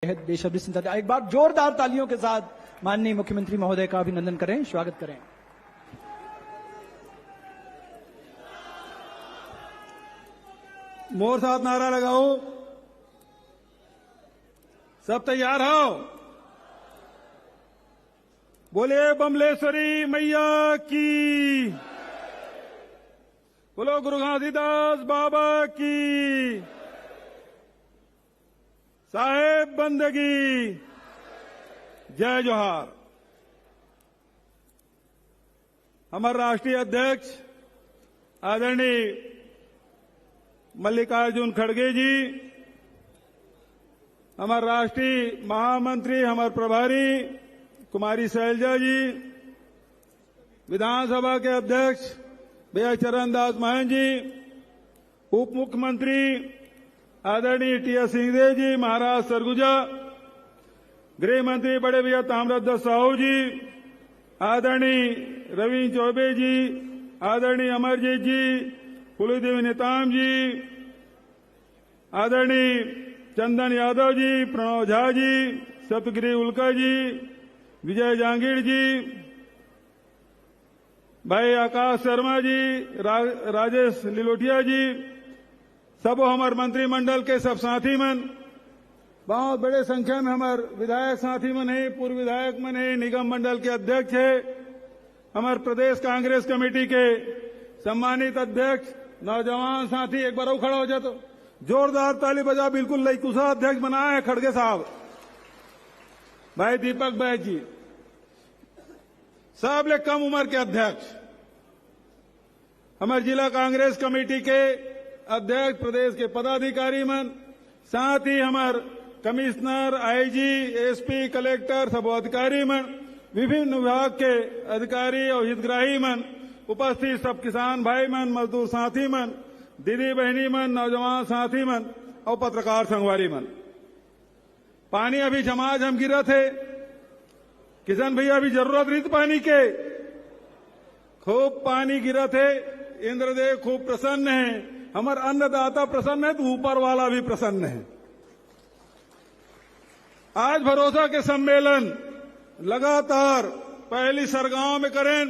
एक बार जोरदार तालियों के साथ माननीय मुख्यमंत्री महोदय का अभिनंदन करें, स्वागत करें। मोर साथ नारा लगाओ। सब तैयार हो? बोले बमलेश्वरी मैया की, बोलो गुरु घासीदास बाबा की, साहेब बंदगी, जय जोहार। हमारे राष्ट्रीय अध्यक्ष आदरणीय मल्लिकार्जुन खड़गे जी, हमारे राष्ट्रीय महामंत्री, हमारे प्रभारी कुमारी शैलजा जी, विधानसभा के अध्यक्ष भैया चरणदास महन जी, उप मुख्यमंत्री आदरणीय टी.एस. सिंहदेव जी, महाराज सरगुजा, गृह मंत्री बड़े भैया ताम्रध्वज साहू जी, आदरणीय रविंद्र चौबे जी, आदरणीय अमरजीत जी, फूलदेवी नेताम जी, आदरणीय चंदन यादव जी, प्रणव झा जी, सप्तगिरी उल्का जी, विजय जहांगीर जी, भाई आकाश शर्मा जी, राजेश लिलोटिया जी, सब हमारे मंत्रिमंडल के सब साथी मन, बहुत बड़े संख्या में हमारे विधायक साथी मन है, पूर्व विधायक मन है, निगम मंडल के अध्यक्ष है, हमारे प्रदेश कांग्रेस कमेटी के सम्मानित अध्यक्ष, नौजवान साथी, एक बार खड़ा हो जाए तो जोरदार ताली बजा। बिल्कुल लईकुशा अध्यक्ष बनाए हैं खड़गे साहब, भाई दीपक बैज जी, सब ले कम उम्र के अध्यक्ष, हमारे जिला कांग्रेस कमेटी के अध्यक्ष, प्रदेश के पदाधिकारी मन, साथ ही हमारे कमिश्नर, आईजी, एसपी, कलेक्टर, सब अधिकारी मन, विभिन्न विभाग के अधिकारी और हितग्राही मन, उपस्थित सब किसान भाई मन, मजदूर साथी मन, दीदी बहनी मन, नौजवान साथी मन और पत्रकार संगवारी मन। पानी अभी झमाझम गिरा थे, किसान भैया अभी जरूरत रही थी पानी के, खूब पानी गिरा थे। इंद्रदेव खूब प्रसन्न है, हमारे अन्नदाता प्रसन्न है तो ऊपर वाला भी प्रसन्न है। आज भरोसा के सम्मेलन लगातार पहली सरगांव में करें,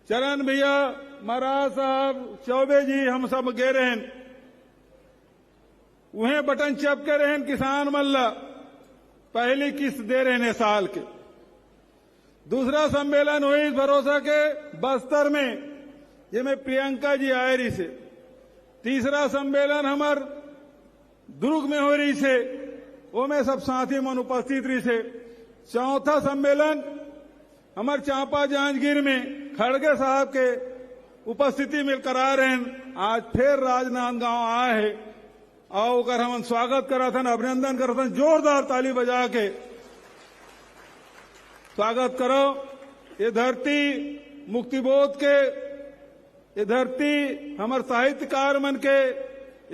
चरण भैया, महाराज साहब, चौबे जी, हम सब गे रहे, उन्हें बटन चप के रहे किसान मल्ला, पहली किस्त दे रहे हैं साल के। दूसरा सम्मेलन हुई भरोसा के बस्तर में, ये में प्रियंका जी आए रही से। तीसरा सम्मेलन हमार दुर्ग में हो रही से, वो में सब साथी मन उपस्थित रही से। चौथा सम्मेलन हमार चांपा जांजगीर में खड़गे साहब के उपस्थिति में करा रहे हैं। आज फिर राजनांदगांव आए है और हम स्वागत करा था, अभिनंदन करा था, जोरदार ताली बजा के स्वागत करो। ये धरती मुक्तिबोध के, ये धरती हमारे साहित्यकार मन के,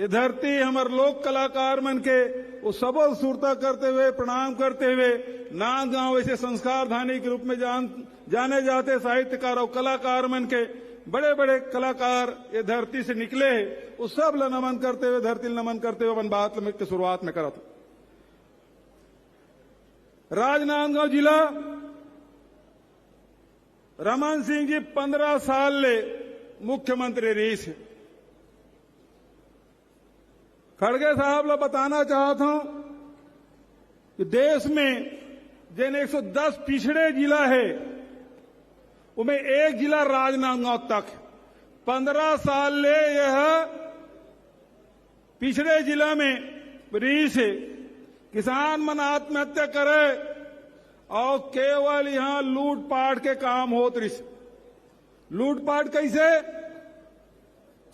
ये धरती हमारे लोक कलाकार मन के, वो सबल सुरता करते हुए, प्रणाम करते हुए, नांदगांव ऐसे संस्कार धानी के रूप में जाने जाते साहित्यकार और कलाकार मन के बड़े बड़े कलाकार ये धरती से निकले हैं, वो सब ला नमन करते हुए, धरती नमन करते हुए अपन बात की शुरुआत में करा था। राजनांदगांव जिला, रमन सिंह जी 15 साल ले मुख्यमंत्री रही से। खड़गे साहब ला बताना चाहता हूं कि देश में जिन 110 पिछड़े जिला है, उनमें एक जिला राजनांदगांव तक। 15 साल ले यह पिछड़े जिला में रही से किसान मन आत्महत्या करे और केवल यहां लूटपाट के काम होत रही। लूटपाट कैसे?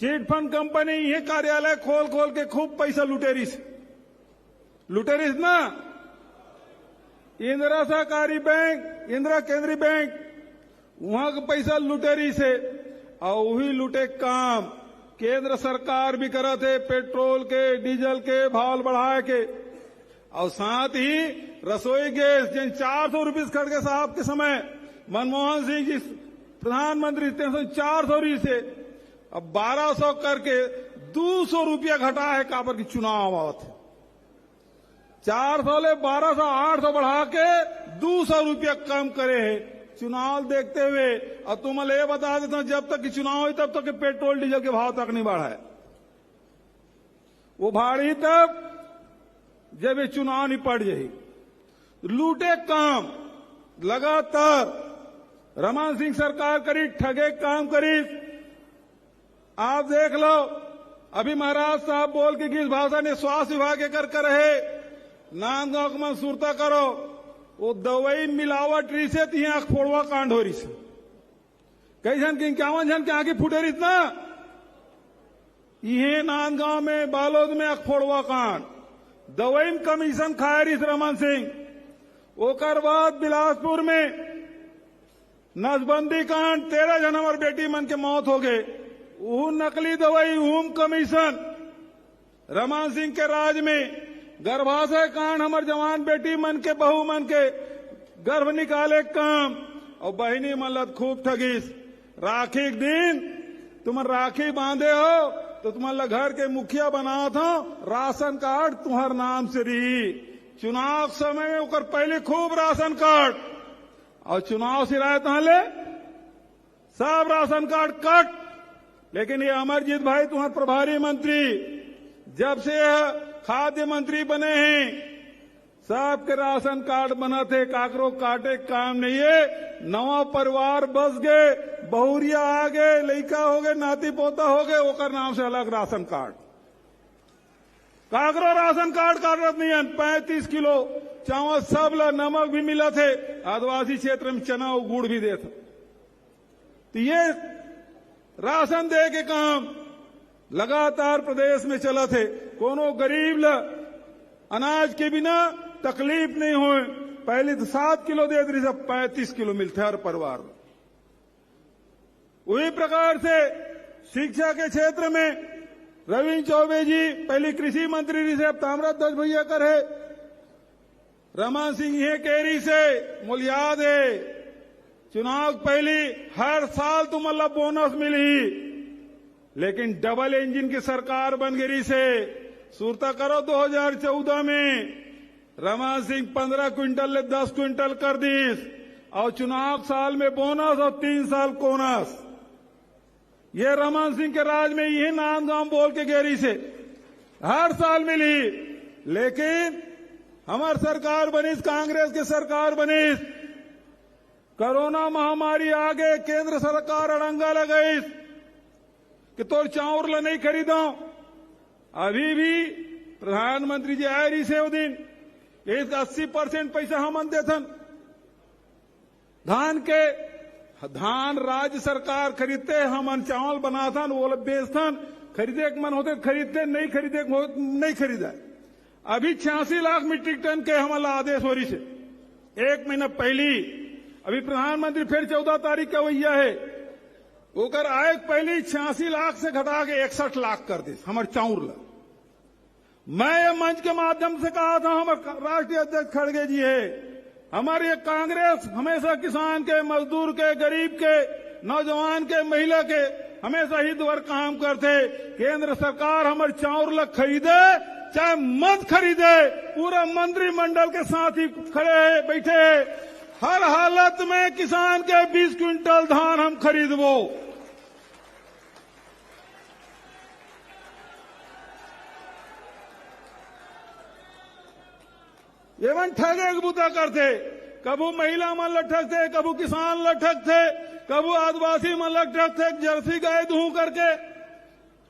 चिट फंड कंपनी ये कार्यालय खोल खोल के खूब पैसा लुटेरिस ना। इंदिरा सहकारी बैंक, इंदिरा केंद्रीय बैंक, वहां का पैसा लुटेरी से, और वही लुटे काम केंद्र सरकार भी करा थे, पेट्रोल के, डीजल के भाव बढ़ाए के, और साथ ही रसोई गैस जिन 400 रुपये खड़गे साहब के समय मनमोहन सिंह जी प्रधानमंत्री थे, 400 रही से अब 1200 करके 200 रुपया घटा है, काबर की चुनाव आवत है। 400 ले 1200 800 बढ़ा के 200 रुपया कम करे है चुनाव देखते हुए। और तुम ये बता देता हूं, जब तक कि चुनाव हुई तब तक पेट्रोल डीजल के भाव तक नहीं बढ़ा है। वो भाड़ी तब जब ये चुनाव निपट जाए। लूटे काम लगातार रमन सिंह सरकार करी, ठगे काम करी। आप देख लो, अभी महाराज साहब बोल के किस भाषा ने स्वास्थ्य विभाग के कर रहे नांदगांव को मंसूरता करो, वो दवाई मिलावट रही से तीन आंख फोड़वा कांड हो रही से। कई जन की 51 जन की आंखें फूटे रही ना, ये नांदगांव में बालोद में आंख फोड़वा कांड, दवाई में कमीशन खाए रही रमन सिंह। ओकर बाद बिलासपुर में नसबंदी कांड, 13 जन हमारे बेटी मन के मौत हो गए। वो नकली दवाई, ऊम कमीशन रमन सिंह के राज में। गर्भाशय कांड, हमारे जवान बेटी मन के बहू मन के गर्भ निकाले काम। और बहनी मल्लत खूब ठगीस। राखी के दिन तुम राखी बांधे हो तो तुम्हारा घर के मुखिया बना था, राशन कार्ड तुम्हार नाम से रही। चुनाव समय में ओकर पहले खूब राशन कार्ड, और चुनाव सिराए ले सब राशन कार्ड कट। लेकिन ये अमरजीत भाई तुम्हारे प्रभारी मंत्री जब से खाद्य मंत्री बने हैं, सबके राशन कार्ड बना थे, काकरो काटे काम नहीं है। नवा परिवार बस गए, बहुरिया आ गए, लड़का हो गए, नाती पोता हो गए, ओकर नाम से अलग राशन कार्ड। काकरो राशन कार्ड काटत नहीं है। 35 किलो चावल सब ला, नमक भी मिला थे, आदिवासी क्षेत्र में चना और गुड़ भी देता। तो ये राशन दे के काम लगातार प्रदेश में चला थे। कोनो गरीब ला अनाज के बिना तकलीफ नहीं हो। पहले तो 7 किलो दे रही, सब 35 किलो मिलते हर परिवार में। वही प्रकार से शिक्षा के क्षेत्र में रविंद्र चौबे जी पहले कृषि मंत्री रही से, अब ताम्रध्वज भैया कर है। रमन सिंह ये केरी से मुझे याद है, चुनाव पहले हर साल तुम अल्लाह बोनस मिली। लेकिन डबल इंजन की सरकार बन गई से सुरता करो 2014 में रमन सिंह 15 क्विंटल ले 10 क्विंटल कर दी। और चुनाव साल में बोनस और 3 साल कोनस। ये रमन सिंह के राज में यही नांदगांव बोल के गेरी से हर साल मिली। लेकिन हमारी सरकार बनी, कांग्रेस की सरकार बनी, कोरोना महामारी आ गए, केंद्र सरकार अड़ंगा लगाई कि तो चाउर ला नहीं खरीदो। अभी भी प्रधानमंत्री जी आए रही से वो दिन, इसका 80% पैसा हम देथन। धान राज्य सरकार खरीदते, हम चावल बनाथन, वो लोग बेचथन। खरीदे के मन होते खरीदते, नहीं खरीदे नहीं खरीदा। अभी 86 लाख मीट्रिक टन के हमारा आदेश हो रही से 1 महीना पहली। अभी प्रधानमंत्री फिर 14 तारीख का वैया है, ओकर आय पहले 86 लाख से घटा के 61 लाख कर दे हमारे चाउर ला। मैं ये मंच के माध्यम से कहा था, हमारे राष्ट्रीय अध्यक्ष खड़गे जी है, हमारी कांग्रेस हमेशा किसान के, मजदूर के, गरीब के, नौजवान के, महिला के हमेशा हित वर्ग काम करते। केंद्र सरकार हमारे चाउर ला खरीदे चाहे मत खरीदे, पूरा मंत्रिमंडल के साथ ही खड़े बैठे हैं। हर हालत में किसान के 20 क्विंटल धान हम खरीदबो। ये मन ठगे बुता करते, कबू महिला मन लठक थे, कबू किसान लठक थे, कबू आदिवासी मन लठक थे। जर्सी गाय दूं करके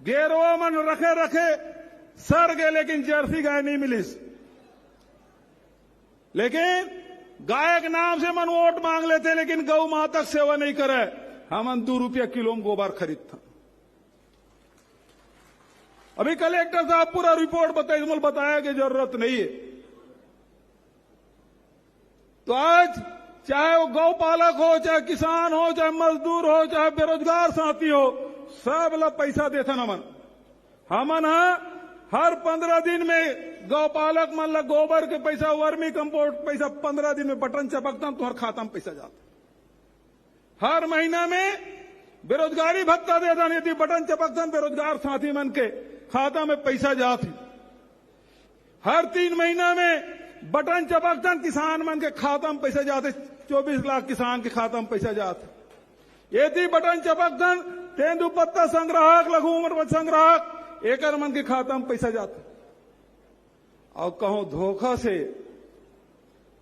गेरवा मन रखे सर गए, लेकिन जर्सी गाय नहीं मिली। लेकिन गाय के नाम से मन वोट मांग लेते, लेकिन गौ माता तक सेवा नहीं करे। हम 2 रुपया किलो में गोबर खरीदता। अभी कलेक्टर साहब पूरा रिपोर्ट बताया कि जरूरत नहीं है। तो आज चाहे वो गौ पालक हो, चाहे किसान हो, चाहे मजदूर हो, चाहे बेरोजगार साथी हो, सब लोग पैसा देता हमन हर 15 दिन में गौपालक मन ला गोबर के पैसा, वर्मी कंपोस्ट पैसा 15 दिन में बटन चपकता तुम्हारे खाता में पैसा जाता। हर महीना में बेरोजगारी भत्ता देता, यदि बटन चपकता बेरोजगार साथी मन के खाता में पैसा जाती। हर 3 महीना में बटन चपकतन किसान मन के खाता में पैसा जाते, 24 लाख किसान के खाता में पैसा जाते। ये थी बटन चपकतन तेंदु पत्ता संग्राहक, लघु उम्र संग्राहक, एकर मन के खाता में पैसा जाता। और कहो धोखा से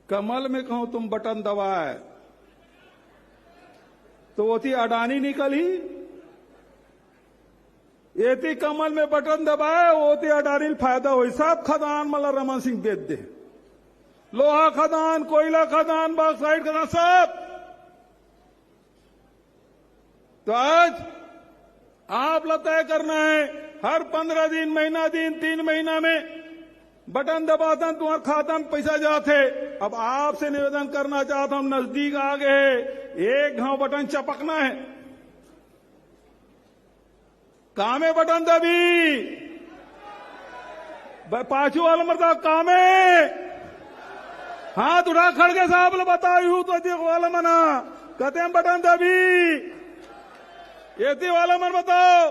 कमल में कहो तुम बटन दबाए तो वो थी अडानी निकली। ये थी कमल में बटन दबाए वो थी अडानी फायदा हुई। सब खदान मतलब रमन सिंह बेच दे, लोहा खदान, कोयला खदान, बॉक्साइट खदान, सब। तो आज आप लोग तय करना है, हर 15 दिन, महीना दिन, 3 महीना में बटन दबाता तुम्हारे खाता में पैसा जाते। अब आपसे निवेदन करना चाहता हूं, नजदीक आ गए, एक घाव बटन चपकना है। कामे बटन दबी, पाछू वाला मरता कामे, हाथ उठा खड़गे साहब ने बतायू तो देखो वाला मना कहते बटन दबी, ये वाला मन बताओ।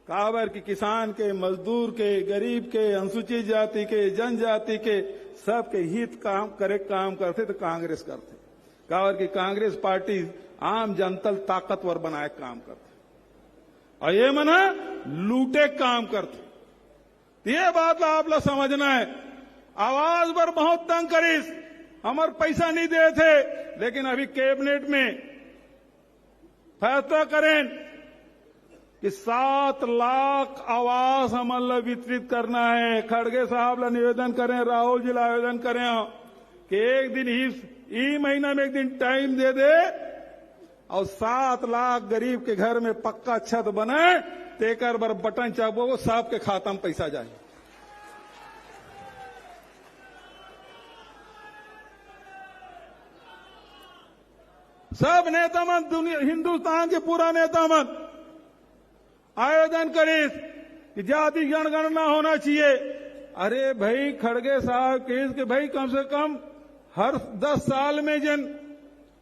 काबर की किसान के, मजदूर के, गरीब के, अनुसूचित जाति के, जनजाति के, सबके हित काम करते तो कांग्रेस करते। काबर की कांग्रेस पार्टी आम जनता ताकतवर बनाए काम करते और ये मना लूटे काम करते। ये बात आप लोग समझना है। आवाज पर बहुत तंग करीस, हमारे पैसा नहीं दे थे, लेकिन अभी कैबिनेट में फैसला करें कि 7 लाख आवास हमला वितरित करना है। खड़गे साहब ला निवेदन करें, राहुल जी ला आवेदन करें कि एक दिन ही महीना में एक दिन टाइम दे दे और 7 लाख गरीब के घर में पक्का छत बने, तेकर बर बटन चाबो सब के खाता में पैसा जाए। सब नेता मन, दुनिया हिंदुस्तान के पूरा नेता मन आयोजन करीस कि जाति जनगणना होना चाहिए। अरे भाई खड़गे साहब के भाई कम से कम हर 10 साल में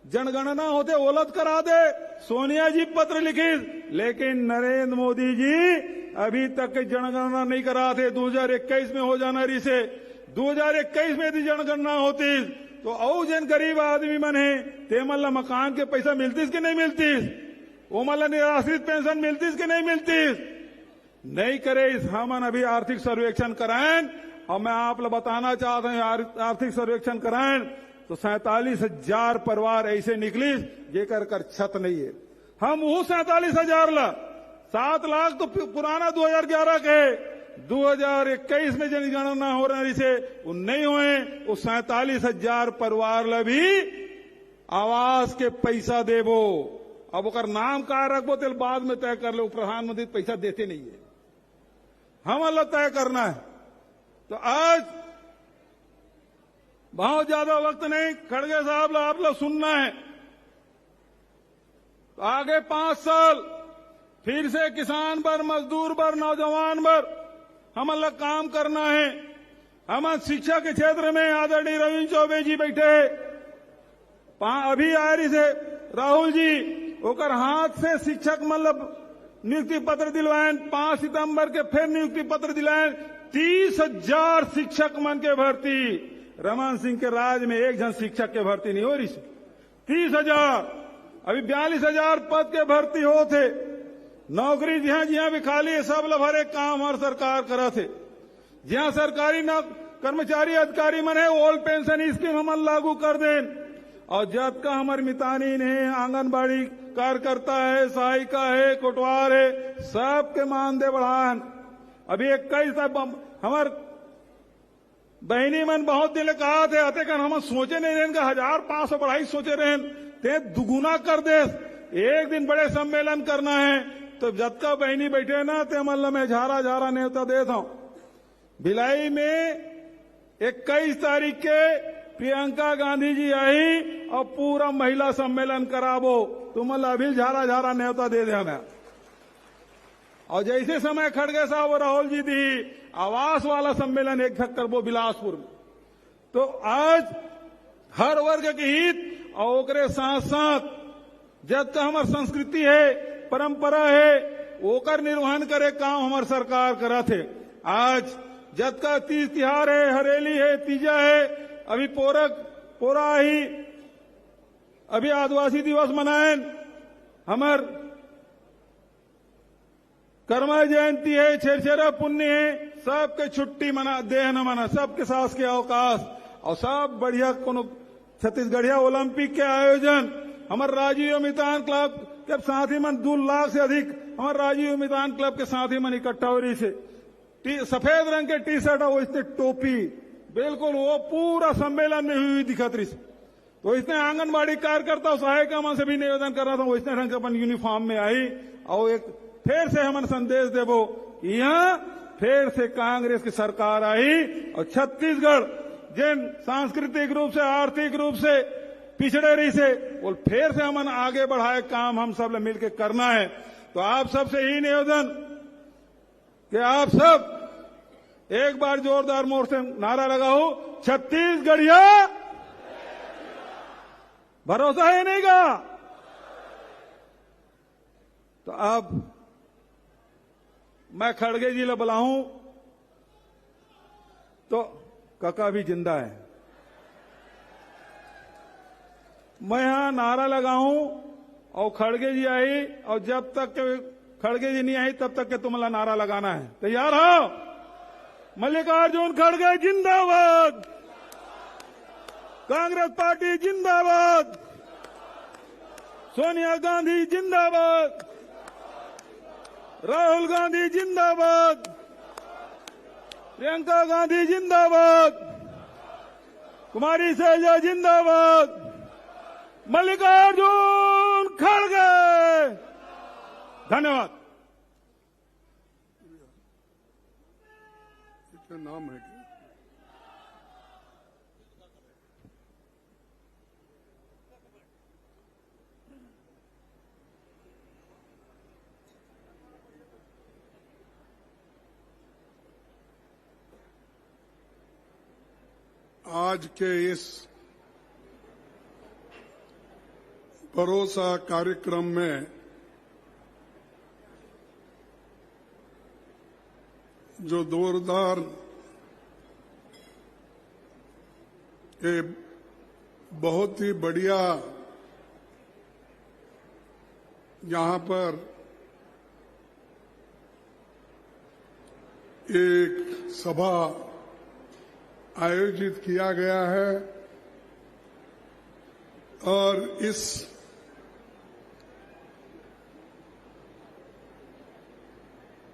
जनगणना होते ओलत करा दे। सोनिया जी पत्र लिखी, लेकिन नरेंद्र मोदी जी अभी तक जनगणना नहीं करा थे। 2021 में हो जाना रही से, 2021 में यदि जनगणना होती तो और जन गरीब आदमी मन है ते मतलब मकान के पैसा मिलतीस कि नहीं मिलतीस, वो मतलब निराश्रित पेंशन मिलतीस कि नहीं मिलतीस। नहीं करे इस हमन अभी आर्थिक सर्वेक्षण कराएं और मैं आप लोग बताना चाहता हूं आर्थिक सर्वेक्षण कराएं तो 47,000 परिवार ऐसे निकली जेकर कर छत नहीं है। हम वो 47,000 ला 7 लाख तो पुराना 2011 के 2021 में जनगणना हो रही से वो नहीं हुए। वो 47,000 परिवार ला भी आवास के पैसा देबो। अब ओकर नाम का रखबो तेल बाद में तय कर लो, प्रधानमंत्री पैसा देते नहीं है, हम अल्लाह तय करना है। तो आज बहुत ज्यादा वक्त नहीं, खड़गे साहब आप लोग सुनना है। तो आगे 5 साल फिर से किसान पर, मजदूर पर, नौजवान पर हम अल्लाह काम करना है। हम शिक्षा के क्षेत्र में आदरणीय रविंद्र चौबे जी बैठे, अभी आ रही से राहुल जी ओकर हाथ से शिक्षक मतलब नियुक्ति पत्र दिलवाएं। 5 सितंबर के फिर नियुक्ति पत्र दिलाएं। 30,000 शिक्षक मन के भर्ती, रमन सिंह के राज में एक जन शिक्षक के भर्ती नहीं हो रही। 30,000, अभी 42,000 पद के भर्ती हो थे। नौकरी जहां जहां भी खाली है सब लोग भरे काम हर सरकार करा थे। जहां सरकारी कर्मचारी अधिकारी मन है ओल्ड पेंशन स्कीम हम लागू कर दें। और जब का हमारे मितानीन है, आंगनबाड़ी कार्यकर्ता है, सहायिका है, कोटवार है, सबके मानदेय बढ़ान। अभी 21 हमार बहनी मन बहुत दिन कहा थे अते कर हम सोचे नहीं रहें 1,500 बढ़ाई सोचे रहें ते दुगुना कर दे। एक दिन बड़े सम्मेलन करना है तो जब का बहनी बैठे ना ते मतलब मैं झारा झारा न्योता देता हूं। भिलाई में 21 तारीख के प्रियंका गांधी जी आई और पूरा महिला सम्मेलन कराबो, तुम अभी झारा झारा न्योता दे दे हमें। और जैसे समय खड़गे साहब और राहुल जी दी आवास वाला सम्मेलन एक झक करबो बिलासपुर में। तो आज हर वर्ग के हित और ओकरे साथ साथ जब का हमार संस्कृति है, परंपरा है, ओकर निर्वहन करे काम हमार सरकार करा थे। आज जत का तीज तिहार है, हरेली है, तीजा है, अभी पोरा ही अभी आदिवासी दिवस मनाएं, हमार कर्मा जयंती है, छेरछेरा पुण्य है, सबके छुट्टी मना देह न मना, सबके सास के अवकाश और सब बढ़िया कोनो छत्तीसगढ़िया ओलंपिक के आयोजन हमारे राजीव मितान क्लब के साथी मन 2 लाख से अधिक हमारे राजीव मितान क्लब के साथी मन इकट्ठा हो रही से सफेद रंग के टी शर्ट और इसने टोपी बिल्कुल वो पूरा सम्मेलन में हुई दिखत रही। तो इसने आंगनबाड़ी कार्यकर्ता सहायिका मन से भी निवेदन कर रहा था, वो इसने ढंग से अपन यूनिफॉर्म में आई और एक फिर से हमन संदेश देवो यहाँ फिर से कांग्रेस की सरकार आई और छत्तीसगढ़ जिन सांस्कृतिक रूप से आर्थिक रूप से पिछड़े रही से वो फिर से हमन आगे बढ़ाए काम हम सब मिलकर करना है। तो आप सबसे ही निवेदन कि आप सब एक बार जोरदार मोर से नारा लगाओ, छत्तीसगढ़िया भरोसा है नहीं का। तो अब मैं खड़गे जी ला बुलाऊं तो काका भी जिंदा है, मैं यहां नारा लगाऊं और खड़गे जी आई और जब तक खड़गे जी नहीं आई तब तक के तुम्हारा नारा लगाना है। तैयार हो? मल्लिकार्जुन खड़गे जिंदाबाद, कांग्रेस पार्टी जिंदाबाद, सोनिया गांधी जिंदाबाद, राहुल गांधी जिंदाबाद, प्रियंका गांधी जिंदाबाद, कुमारी शैलजा जिंदाबाद, मल्लिकार्जुन खड़गे। धन्यवाद। क्या नाम है क्या? आज के इस भरोसा कार्यक्रम में जो जोरदार ये बहुत ही बढ़िया यहां पर एक सभा आयोजित किया गया है और इस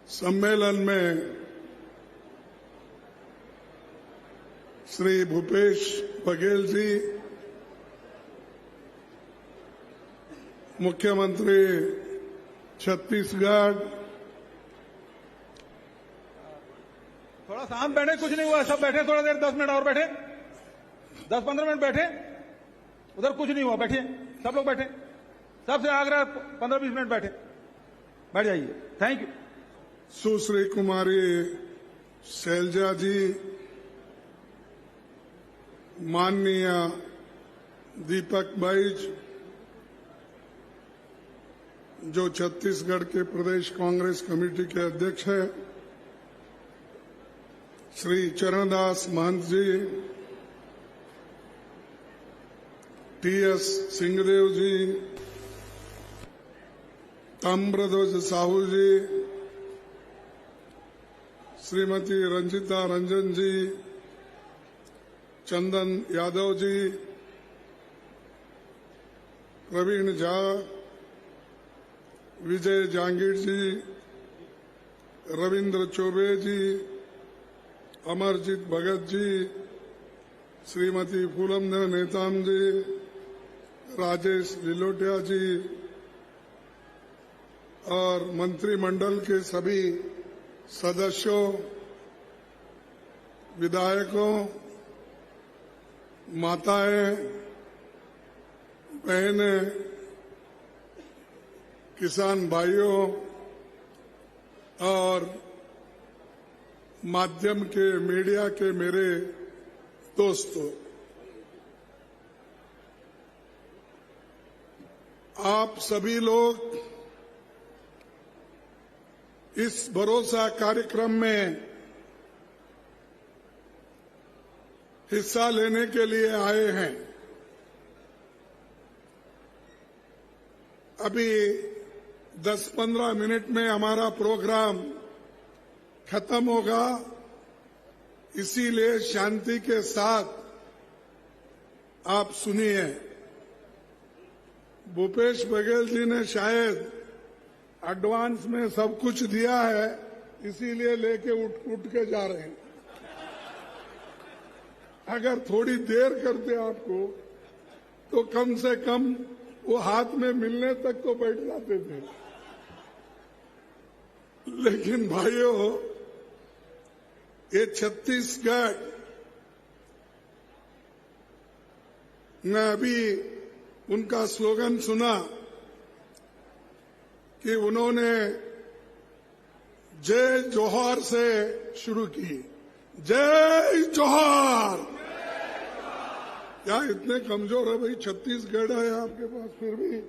सम्मेलन में श्री भूपेश बघेल जी, मुख्यमंत्री छत्तीसगढ़, थोड़ा शांत बैठे, कुछ नहीं हुआ, सब बैठे थोड़ा देर, 10 मिनट और बैठे, 10-15 मिनट बैठे, उधर कुछ नहीं हुआ, बैठिए सब लोग बैठे, सबसे आग्रह 15-20 मिनट बैठे, बैठ जाइए। Thank you. सुश्री कुमारी शैलजा जी, माननीय दीपक बैज जो छत्तीसगढ़ के प्रदेश कांग्रेस कमेटी के अध्यक्ष हैं, श्री चरणदास महंत जी, टीएस सिंहदेव जी, ताम्रध्वज साहू जी, श्रीमती रंजिता रंजन जी, चंदन यादव जी, प्रवीण झा, विजय जांगीर जी, रविंद्र चौबे जी, अमरजीत भगत जी, श्रीमती फूलमदेव नेताम जी, राजेश लिलोटिया जी और मंत्रिमंडल के सभी सदस्यों, विधायकों, माताएं, बहनें, किसान भाइयों और माध्यम के मीडिया के मेरे दोस्तों, आप सभी लोग इस भरोसा कार्यक्रम में हिस्सा लेने के लिए आए हैं। अभी 10-15 मिनट में हमारा प्रोग्राम खत्म होगा, इसीलिए शांति के साथ आप सुनिए। भूपेश बघेल जी ने शायद एडवांस में सब कुछ दिया है, इसीलिए लेके उठ के जा रहे हैं। अगर थोड़ी देर करते आपको तो कम से कम वो हाथ में मिलने तक तो बैठ जाते थे। लेकिन भाइयों, ये छत्तीसगढ़ मैं अभी उनका स्लोगन सुना कि उन्होंने जय जोहार से शुरू की। जय जोहार। क्या इतने कमजोर है भाई? छत्तीसगढ़ है आपके पास, फिर भी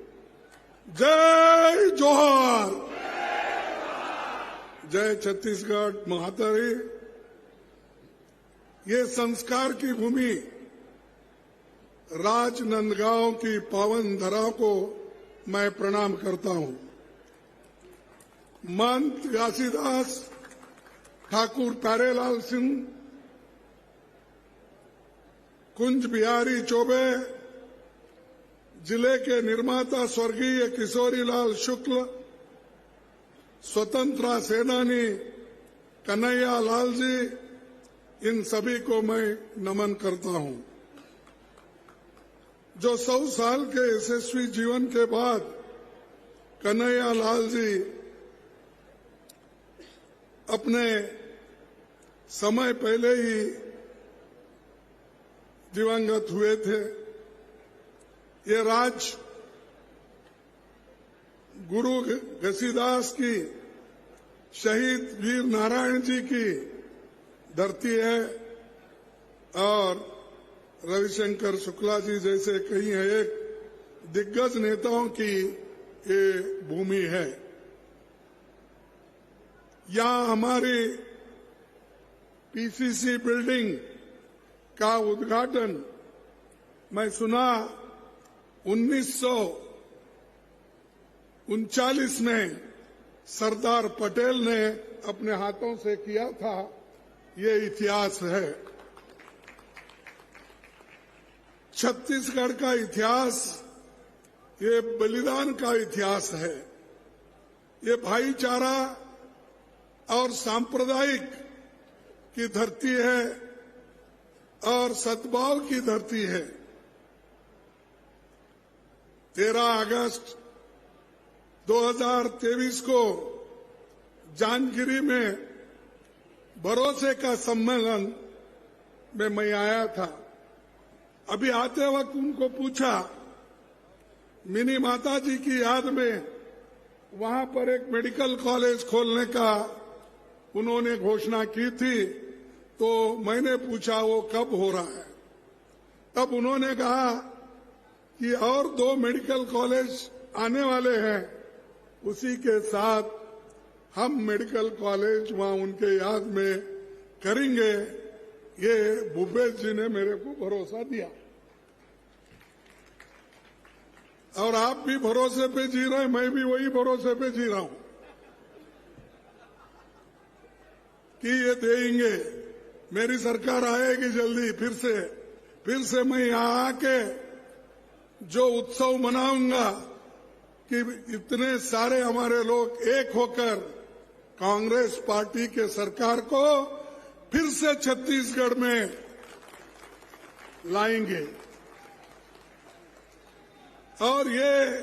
जय जोहार। जय छत्तीसगढ़ महातारी। ये संस्कार की भूमि राजनांदगांव की पावन धरा को मैं प्रणाम करता हूं। महंत घासीदास ठाकुर प्यारेलाल सिंह, कुंज बिहारी चौबे, जिले के निर्माता स्वर्गीय किशोरीलाल शुक्ल, स्वतंत्रता सेनानी कन्हैया लाल जी, इन सभी को मैं नमन करता हूं, जो 100 साल के यशस्वी जीवन के बाद कन्हैया लाल जी अपने समय पहले ही दिवंगत हुए थे। ये राज गुरु घसीदास की, शहीद वीर नारायण जी की धरती है और रविशंकर शुक्ला जी जैसे कई एक दिग्गज नेताओं की ये भूमि है। यहाँ हमारी पीसीसी बिल्डिंग का उद्घाटन मैं सुना 1939 में सरदार पटेल ने अपने हाथों से किया था। ये इतिहास है। छत्तीसगढ़ का इतिहास ये बलिदान का इतिहास है। ये भाईचारा और सांप्रदायिक की धरती है और सद्भाव की धरती है। 13 अगस्त 2023 को जानगिरी में भरोसे का सम्मेलन में मैं आया था। अभी आते वक्त उनको पूछा, मिनी माता जी की याद में वहां पर एक मेडिकल कॉलेज खोलने का उन्होंने घोषणा की थी, तो मैंने पूछा वो कब हो रहा है। तब उन्होंने कहा कि और 2 मेडिकल कॉलेज आने वाले हैं, उसी के साथ हम मेडिकल कॉलेज वहां उनके याद में करेंगे। ये भूपेश जी ने मेरे को भरोसा दिया और आप भी भरोसे पे जी रहे हैं, मैं भी वही भरोसे पे जी रहा हूं कि ये देंगे। मेरी सरकार आएगी जल्दी। फिर से मैं यहां आके जो उत्सव मनाऊंगा कि इतने सारे हमारे लोग एक होकर कांग्रेस पार्टी के सरकार को फिर से छत्तीसगढ़ में लाएंगे। और ये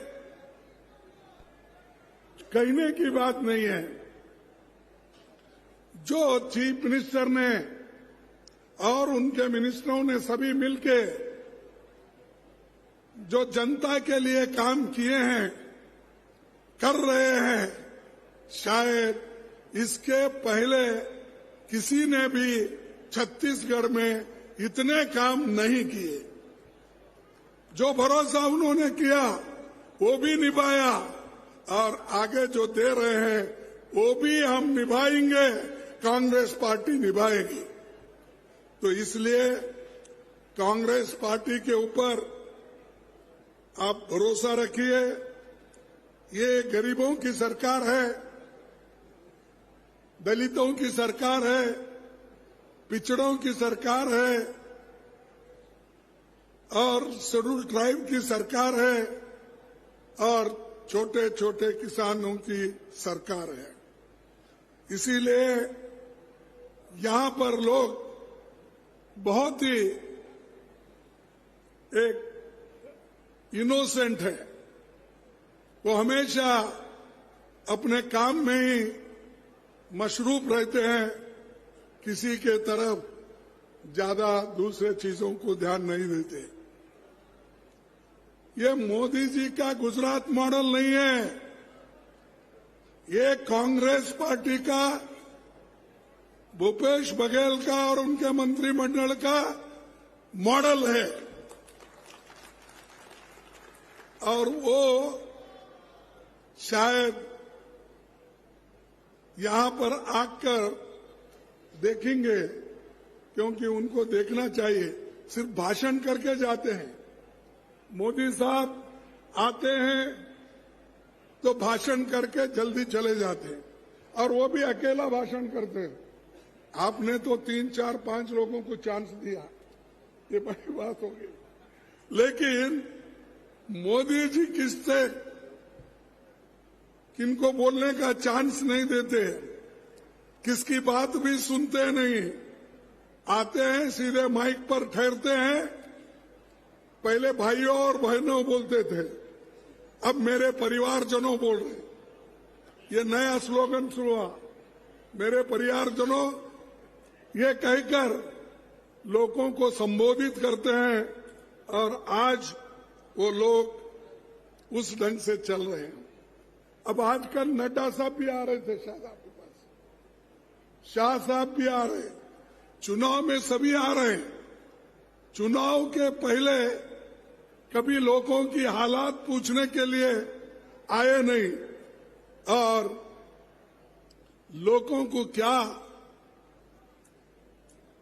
कहने की बात नहीं है। जो चीफ मिनिस्टर ने और उनके मिनिस्टरों ने सभी मिलके जो जनता के लिए काम किए हैं, कर रहे हैं, शायद इसके पहले किसी ने भी छत्तीसगढ़ में इतने काम नहीं किए। जो भरोसा उन्होंने किया वो भी निभाया और आगे जो दे रहे हैं वो भी हम निभाएंगे, कांग्रेस पार्टी निभाएगी। तो इसलिए कांग्रेस पार्टी के ऊपर आप भरोसा रखिए। ये गरीबों की सरकार है, दलितों की सरकार है, पिछड़ों की सरकार है और शेड्यूल ट्राइब की सरकार है और छोटे छोटे किसानों की सरकार है। इसीलिए यहां पर लोग बहुत ही एक इनोसेंट है, वो हमेशा अपने काम में ही मशरूफ रहते हैं, किसी के तरफ ज्यादा दूसरे चीजों को ध्यान नहीं देते। ये मोदी जी का गुजरात मॉडल नहीं है, ये कांग्रेस पार्टी का, भूपेश बघेल का और उनके मंत्रिमंडल का मॉडल है। और वो शायद यहां पर आकर देखेंगे, क्योंकि उनको देखना चाहिए, सिर्फ भाषण करके जाते हैं। मोदी साहब आते हैं तो भाषण करके जल्दी चले जाते हैं, और वो भी अकेला भाषण करते हैं। आपने तो 3, 4, 5 लोगों को चांस दिया, ये बड़ी बात होगी। लेकिन मोदी जी किससे किनको बोलने का चांस नहीं देते, किसकी बात भी सुनते नहीं, आते हैं सीधे माइक पर ठहरते हैं। पहले भाइयों और बहनों बोलते थे, अब मेरे परिवारजनों बोल रहे। ये नया स्लोगन शुरू हुआ, मेरे परिवारजनों, ये कहकर लोगों को संबोधित करते हैं। और आज वो लोग उस ढंग से चल रहे हैं। अब आजकल नड्डा साहब भी आ रहे थे शाह साहब के पास, शाह साहब भी आ रहे हैं, चुनाव में सभी आ रहे हैं। चुनाव के पहले कभी लोगों की हालात पूछने के लिए आए नहीं, और लोगों को क्या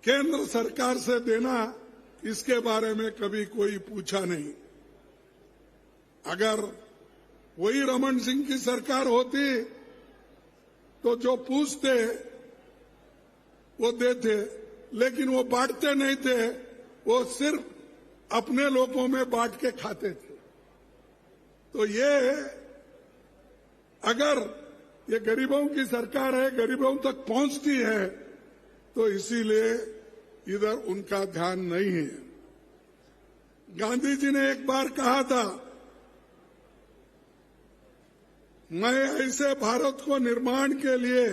केंद्र सरकार से देना, इसके बारे में कभी कोई पूछा नहीं। अगर वही रमन सिंह की सरकार होती तो जो पूछते वो देते, लेकिन वो बांटते नहीं थे, वो सिर्फ अपने लोगों में बांट के खाते थे। तो ये अगर ये गरीबों की सरकार है, गरीबों तक पहुंचती है, तो इसीलिए इधर उनका ध्यान नहीं है। गांधी जी ने एक बार कहा था, मैं ऐसे भारत को निर्माण के लिए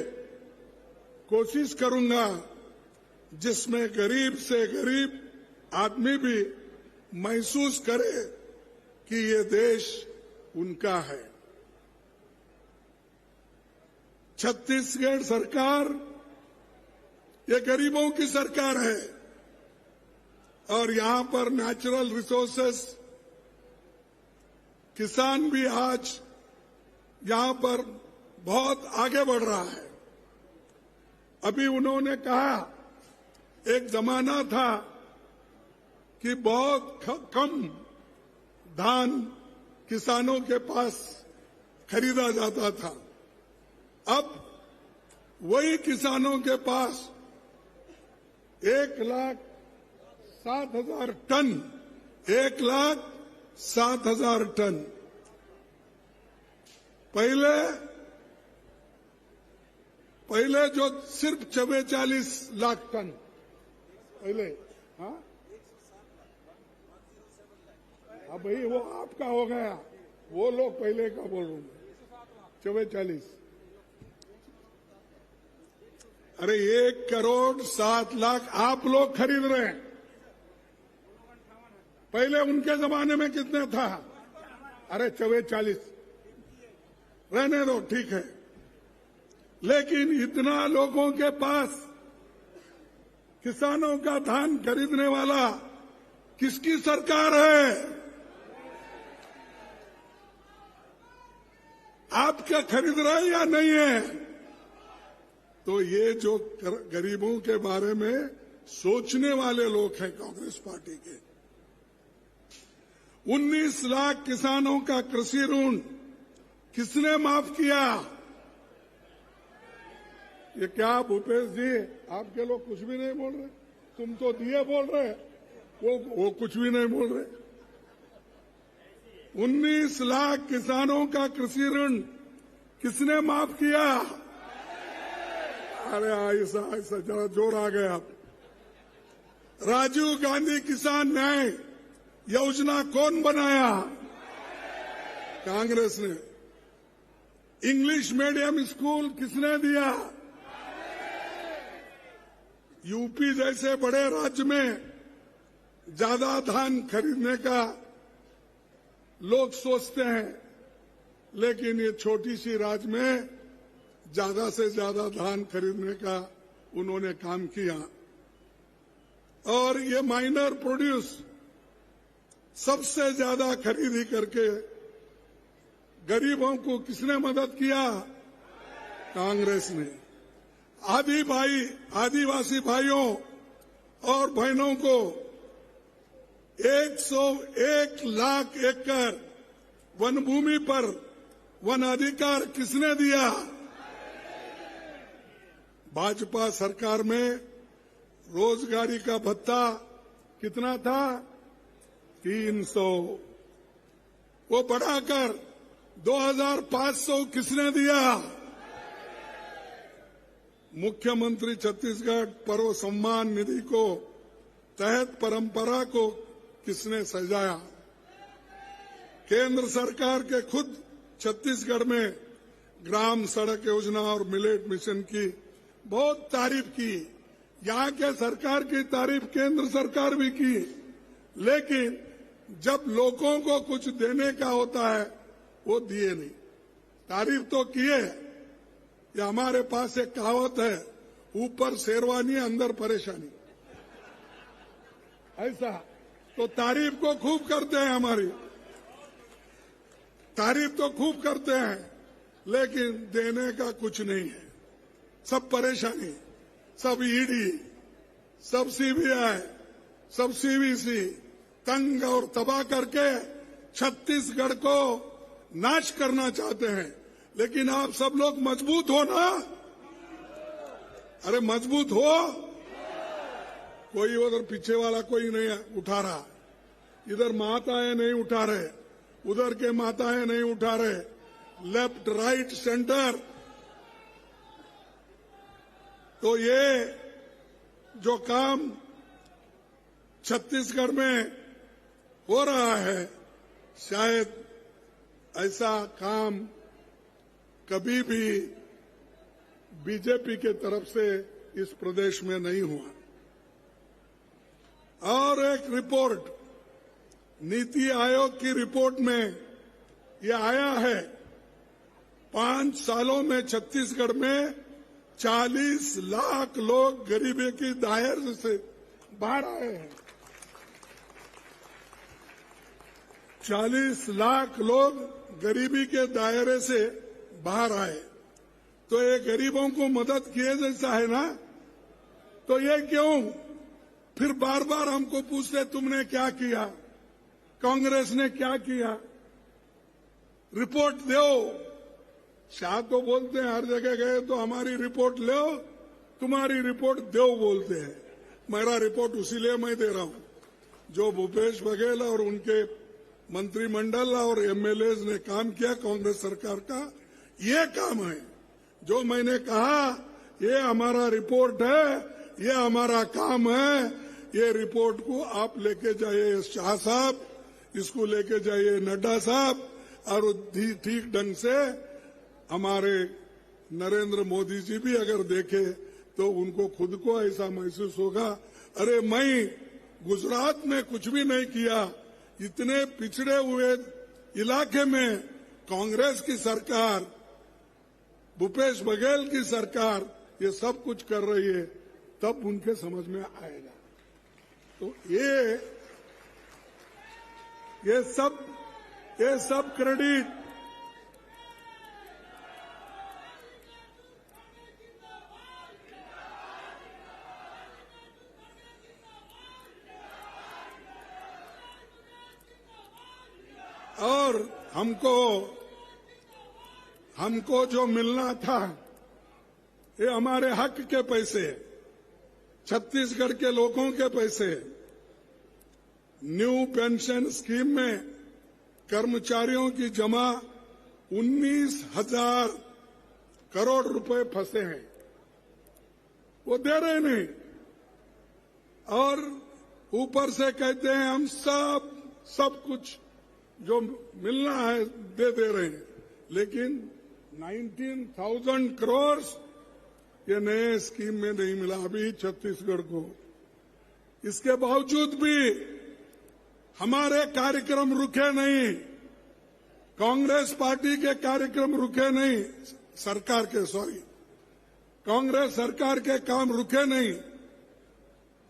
कोशिश करूंगा जिसमें गरीब से गरीब आदमी भी महसूस करे कि ये देश उनका है। छत्तीसगढ़ सरकार ये गरीबों की सरकार है, और यहां पर नेचुरल रिसोर्सेस, किसान भी आज यहां पर बहुत आगे बढ़ रहा है। अभी उन्होंने कहा, एक जमाना था कि बहुत कम धान किसानों के पास खरीदा जाता था। अब वही किसानों के पास 1,07,000 टन, 1,07,000 टन। पहले जो सिर्फ 44 लाख टन पहले, हाँ भाई वो आपका हो गया, वो लोग पहले का बोल रहा हूं, 44। अरे 1,07,00,000 आप लोग खरीद रहे हैं, पहले उनके जमाने में कितने था? अरे 44 रहने दो, ठीक है। लेकिन इतना लोगों के पास किसानों का धान खरीदने वाला किसकी सरकार है? आप क्या खरीद रहे हैं या नहीं है? तो ये जो गरीबों के बारे में सोचने वाले लोग हैं कांग्रेस पार्टी के। 19 लाख किसानों का कृषि ऋण किसने माफ किया? ये क्या भूपेश जी, आपके लोग कुछ भी नहीं बोल रहे? तुम तो दिए बोल रहे, वो कुछ भी नहीं बोल रहे। 19 लाख किसानों का कृषि ऋण किसने माफ किया? अरे ऐसा ऐसा जरा जोर आ गया। राजीव गांधी किसान न्याय योजना कौन बनाया? कांग्रेस ने। इंग्लिश मीडियम स्कूल किसने दिया? यूपी जैसे बड़े राज्य में ज्यादा धान खरीदने का लोग सोचते हैं, लेकिन ये छोटी सी राज्य में ज्यादा से ज्यादा धान खरीदने का उन्होंने काम किया। और ये माइनर प्रोड्यूस सबसे ज्यादा खरीदी करके गरीबों को किसने मदद किया? कांग्रेस ने। आदिवासी भाइयों और बहनों को 101 लाख एकड़ वन भूमि पर वन अधिकार किसने दिया? भाजपा सरकार में रोजगारी का भत्ता कितना था? 300। वो बढ़ाकर 2500 किसने दिया? मुख्यमंत्री छत्तीसगढ़ पर्व सम्मान निधि को तहत परंपरा को किसने सजाया? केंद्र सरकार के खुद छत्तीसगढ़ में ग्राम सड़क योजना और मिलेट मिशन की बहुत तारीफ की। यहाँ के सरकार की तारीफ केंद्र सरकार भी की, लेकिन जब लोगों को कुछ देने का होता है वो दिए नहीं। तारीफ तो किए। ये हमारे पास एक कहावत है, ऊपर शेरवानी अंदर परेशानी। ऐसा तो तारीफ को खूब करते हैं, हमारी तारीफ तो खूब करते हैं, लेकिन देने का कुछ नहीं है। सब परेशानी, सब ईडी, सब सीबीआई, सब सीवीसी तंग और तबाह करके छत्तीसगढ़ को नाश करना चाहते हैं। लेकिन आप सब लोग मजबूत हो ना? अरे मजबूत हो। कोई उधर पीछे वाला कोई नहीं उठा रहा, इधर माताएं नहीं उठा रहे, उधर के माताएं नहीं उठा रहे, लेफ्ट राइट सेंटर। तो ये जो काम छत्तीसगढ़ में हो रहा है, शायद ऐसा काम कभी भी बीजेपी के तरफ से इस प्रदेश में नहीं हुआ। और एक रिपोर्ट, नीति आयोग की रिपोर्ट में यह आया है, 5 सालों में छत्तीसगढ़ में 40 लाख लोग गरीबी की दायरे से बाहर आए हैं। 40 लाख लोग गरीबी के दायरे से बाहर आए। तो ये गरीबों को मदद किए जैसा है ना? तो ये क्यों फिर बार बार हमको पूछते तुमने क्या किया, कांग्रेस ने क्या किया? रिपोर्ट दो। शाह तो बोलते हैं हर जगह गए तो हमारी रिपोर्ट लो, तुम्हारी रिपोर्ट दो बोलते हैं। मेरा रिपोर्ट उसीलिए मैं दे रहा हूं जो भूपेश बघेल और उनके मंत्रिमंडल और एमएलएज ने काम किया कांग्रेस सरकार का, ये काम है। जो मैंने कहा ये हमारा रिपोर्ट है, ये हमारा काम है। ये रिपोर्ट को आप लेके जाइए शाह साहब, इसको लेके जाइए नड्डा साहब, और ठीक ढंग से हमारे नरेंद्र मोदी जी भी अगर देखे तो उनको खुद को ऐसा महसूस होगा, अरे मैं गुजरात में कुछ भी नहीं किया, इतने पिछड़े हुए इलाके में कांग्रेस की सरकार, भूपेश बघेल की सरकार ये सब कुछ कर रही है, तब उनके समझ में आएगा। तो ये सब क्रेडिट और हमको जो मिलना था ये हमारे हक के पैसे, छत्तीसगढ़ के लोगों के पैसे। न्यू पेंशन स्कीम में कर्मचारियों की जमा 19,000 करोड़ रुपए फंसे हैं, वो दे रहे नहीं। और ऊपर से कहते हैं हम सब कुछ जो मिलना है दे रहे हैं, लेकिन 19,000 करोड़ ये नए स्कीम में नहीं मिला अभी छत्तीसगढ़ को। इसके बावजूद भी हमारे कार्यक्रम रुके नहीं, कांग्रेस पार्टी के कार्यक्रम रुके नहीं, कांग्रेस सरकार के काम रुके नहीं।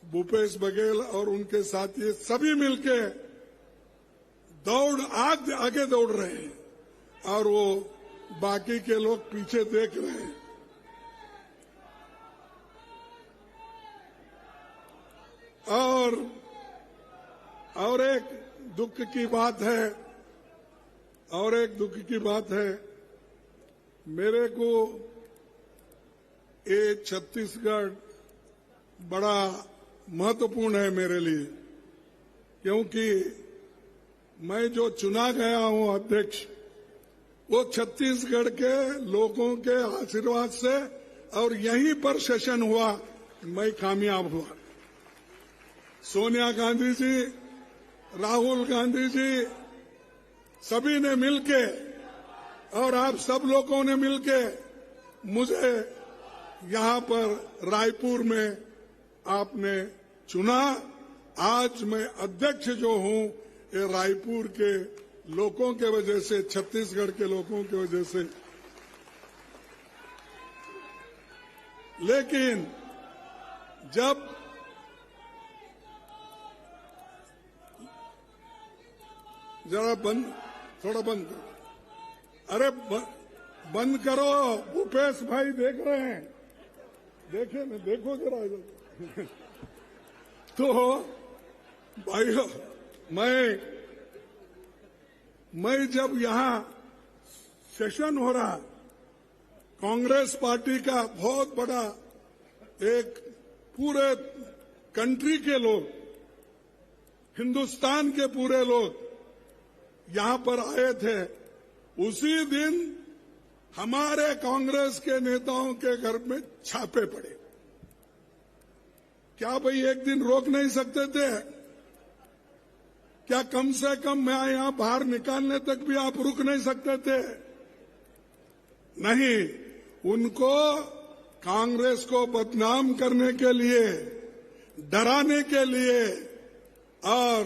भूपेश बघेल और उनके साथी सभी मिलके आगे दौड़ रहे हैं और वो बाकी के लोग पीछे देख रहे हैं। और एक दुख की बात है, मेरे को ये छत्तीसगढ़ बड़ा महत्वपूर्ण है मेरे लिए, क्योंकि मैं जो चुना गया हूं अध्यक्ष, वो छत्तीसगढ़ के लोगों के आशीर्वाद से और यहीं पर सेशन हुआ, मैं कामयाब हुआ। सोनिया गांधी जी, राहुल गांधी जी सभी ने मिलके और आप सब लोगों ने मिलके मुझे यहां पर रायपुर में आपने चुना। आज मैं अध्यक्ष जो हूं ये रायपुर के लोगों के वजह से, छत्तीसगढ़ के लोगों की वजह से। लेकिन जब जरा थोड़ा बंद करो, अरे बंद करो, भूपेश भाई देख रहे हैं, देखे ना, देखो जरा इधर। तो भाइयों, मैं जब यहां सेशन हो रहा, कांग्रेस पार्टी का बहुत बड़ा एक पूरे कंट्री के लोग, हिंदुस्तान के पूरे लोग यहां पर आए थे। उसी दिन हमारे कांग्रेस के नेताओं के घर में छापे पड़े। क्या भाई एक दिन रोक नहीं सकते थे? क्या कम से कम मैं यहां बाहर निकालने तक भी आप रुक नहीं सकते थे? नहीं, उनको कांग्रेस को बदनाम करने के लिए, डराने के लिए और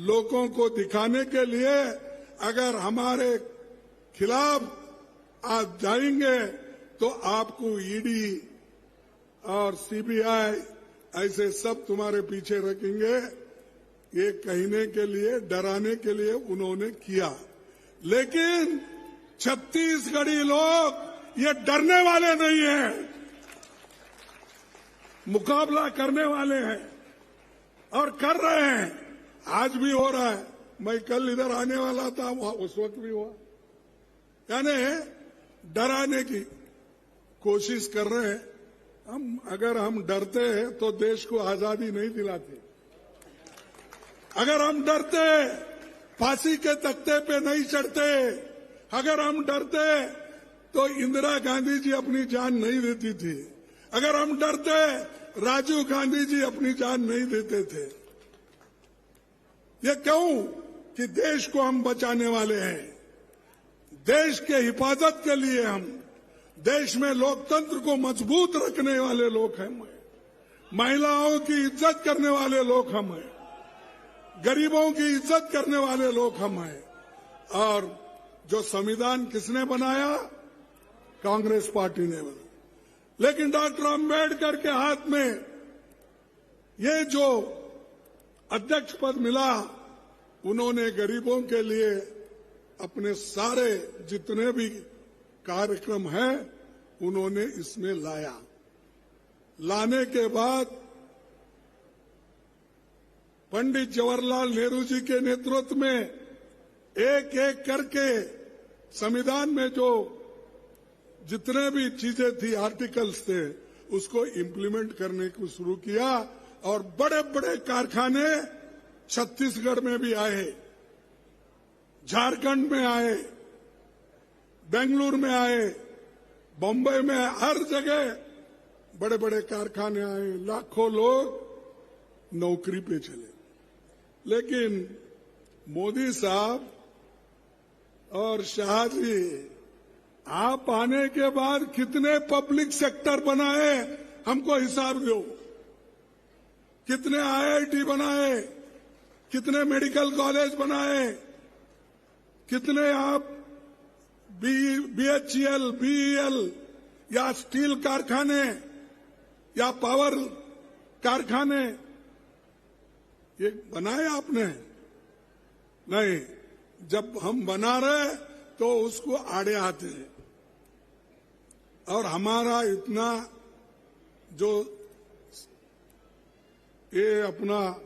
लोगों को दिखाने के लिए अगर हमारे खिलाफ आप जाएंगे तो आपको ईडी और सीबीआई ऐसे सब तुम्हारे पीछे रखेंगे। ये कहने के लिए, डराने के लिए उन्होंने किया। लेकिन छत्तीसगढ़ी लोग ये डरने वाले नहीं हैं, मुकाबला करने वाले हैं और कर रहे हैं। आज भी हो रहा है। मैं कल इधर आने वाला था, उस वक्त भी हुआ। यानी डराने की कोशिश कर रहे हैं। अगर हम डरते हैं तो देश को आजादी नहीं दिलाते। अगर हम डरते फांसी के तख्ते पे नहीं चढ़ते। अगर हम डरते तो इंदिरा गांधी जी अपनी जान नहीं देती थी। अगर हम डरते राजीव गांधी जी अपनी जान नहीं देते थे। ये क्यों? कि देश को हम बचाने वाले हैं। देश के हिफाजत के लिए हम, देश में लोकतंत्र को मजबूत रखने वाले लोग हैं। महिलाओं की इज्जत करने वाले लोग हम हैं। गरीबों की इज्जत करने वाले लोग हम हैं। और जो संविधान किसने बनाया? कांग्रेस पार्टी ने बनाया। लेकिन डॉक्टर अंबेडकर के हाथ में ये जो अध्यक्ष पद मिला, उन्होंने गरीबों के लिए अपने सारे जितने भी कार्यक्रम हैं उन्होंने इसमें लाया। लाने के बाद पंडित जवाहरलाल नेहरू जी के नेतृत्व में एक एक करके संविधान में जो जितने भी चीजें थी, आर्टिकल्स थे, उसको इम्प्लीमेंट करने को शुरू किया और बड़े बड़े कारखाने छत्तीसगढ़ में भी आए, झारखंड में आए, बेंगलुरु में आए, बम्बई में, हर जगह बड़े बड़े कारखाने आए, लाखों लोग नौकरी पे चले। लेकिन मोदी साहब और शाह जी, आप आने के बाद कितने पब्लिक सेक्टर बनाए, हमको हिसाब दो। कितने IIT बनाए, कितने मेडिकल कॉलेज बनाए, कितने आप BHEL, BEL या स्टील कारखाने या पावर कारखाने ये बनाए आपने? नहीं। जब हम बना रहे तो उसको आड़े आते हैं। और हमारा इतना जो ये अपना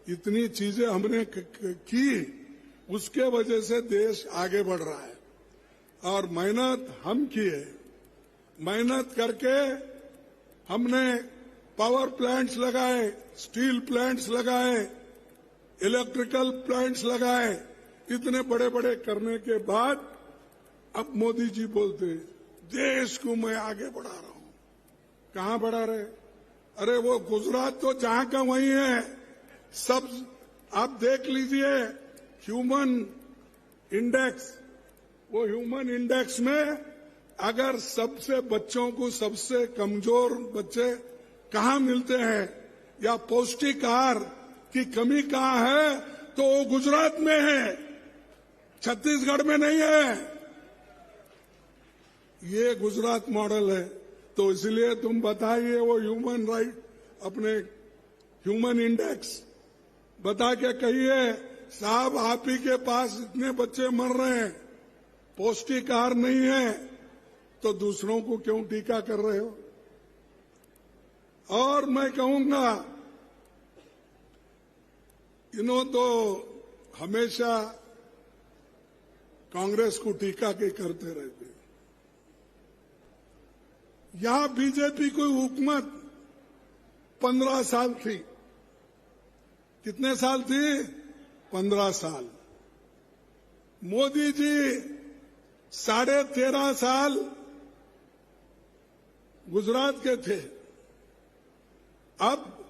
इतनी चीजें हमने की, उसके वजह से देश आगे बढ़ रहा है। और मेहनत हम किए, मेहनत करके हमने पावर प्लांट्स लगाए, स्टील प्लांट्स लगाए, इलेक्ट्रिकल प्लांट्स लगाए। इतने बड़े बड़े करने के बाद अब मोदी जी बोलते देश को मैं आगे बढ़ा रहा हूं। कहां बढ़ा रहे? अरे वो गुजरात तो जहां का वही है। सब आप देख लीजिए, ह्यूमन इंडेक्स, वो ह्यूमन इंडेक्स में अगर सबसे बच्चों को सबसे कमजोर बच्चे कहां मिलते हैं या पौष्टिक आहार की कमी कहां है, तो वो गुजरात में है, छत्तीसगढ़ में नहीं है। ये गुजरात मॉडल है। तो इसलिए तुम बताइए वो ह्यूमन राइट, अपने ह्यूमन इंडेक्स बता के कहिए, साहब आप ही के पास इतने बच्चे मर रहे हैं, पौष्टिक आहार नहीं है, तो दूसरों को क्यों टीका कर रहे हो? और मैं कहूंगा, तो हमेशा कांग्रेस को टीका के करते रहते। यहां बीजेपी की हुकूमत 15 साल थी। कितने साल थी? 15 साल। मोदी जी 13.5 साल गुजरात के थे। अब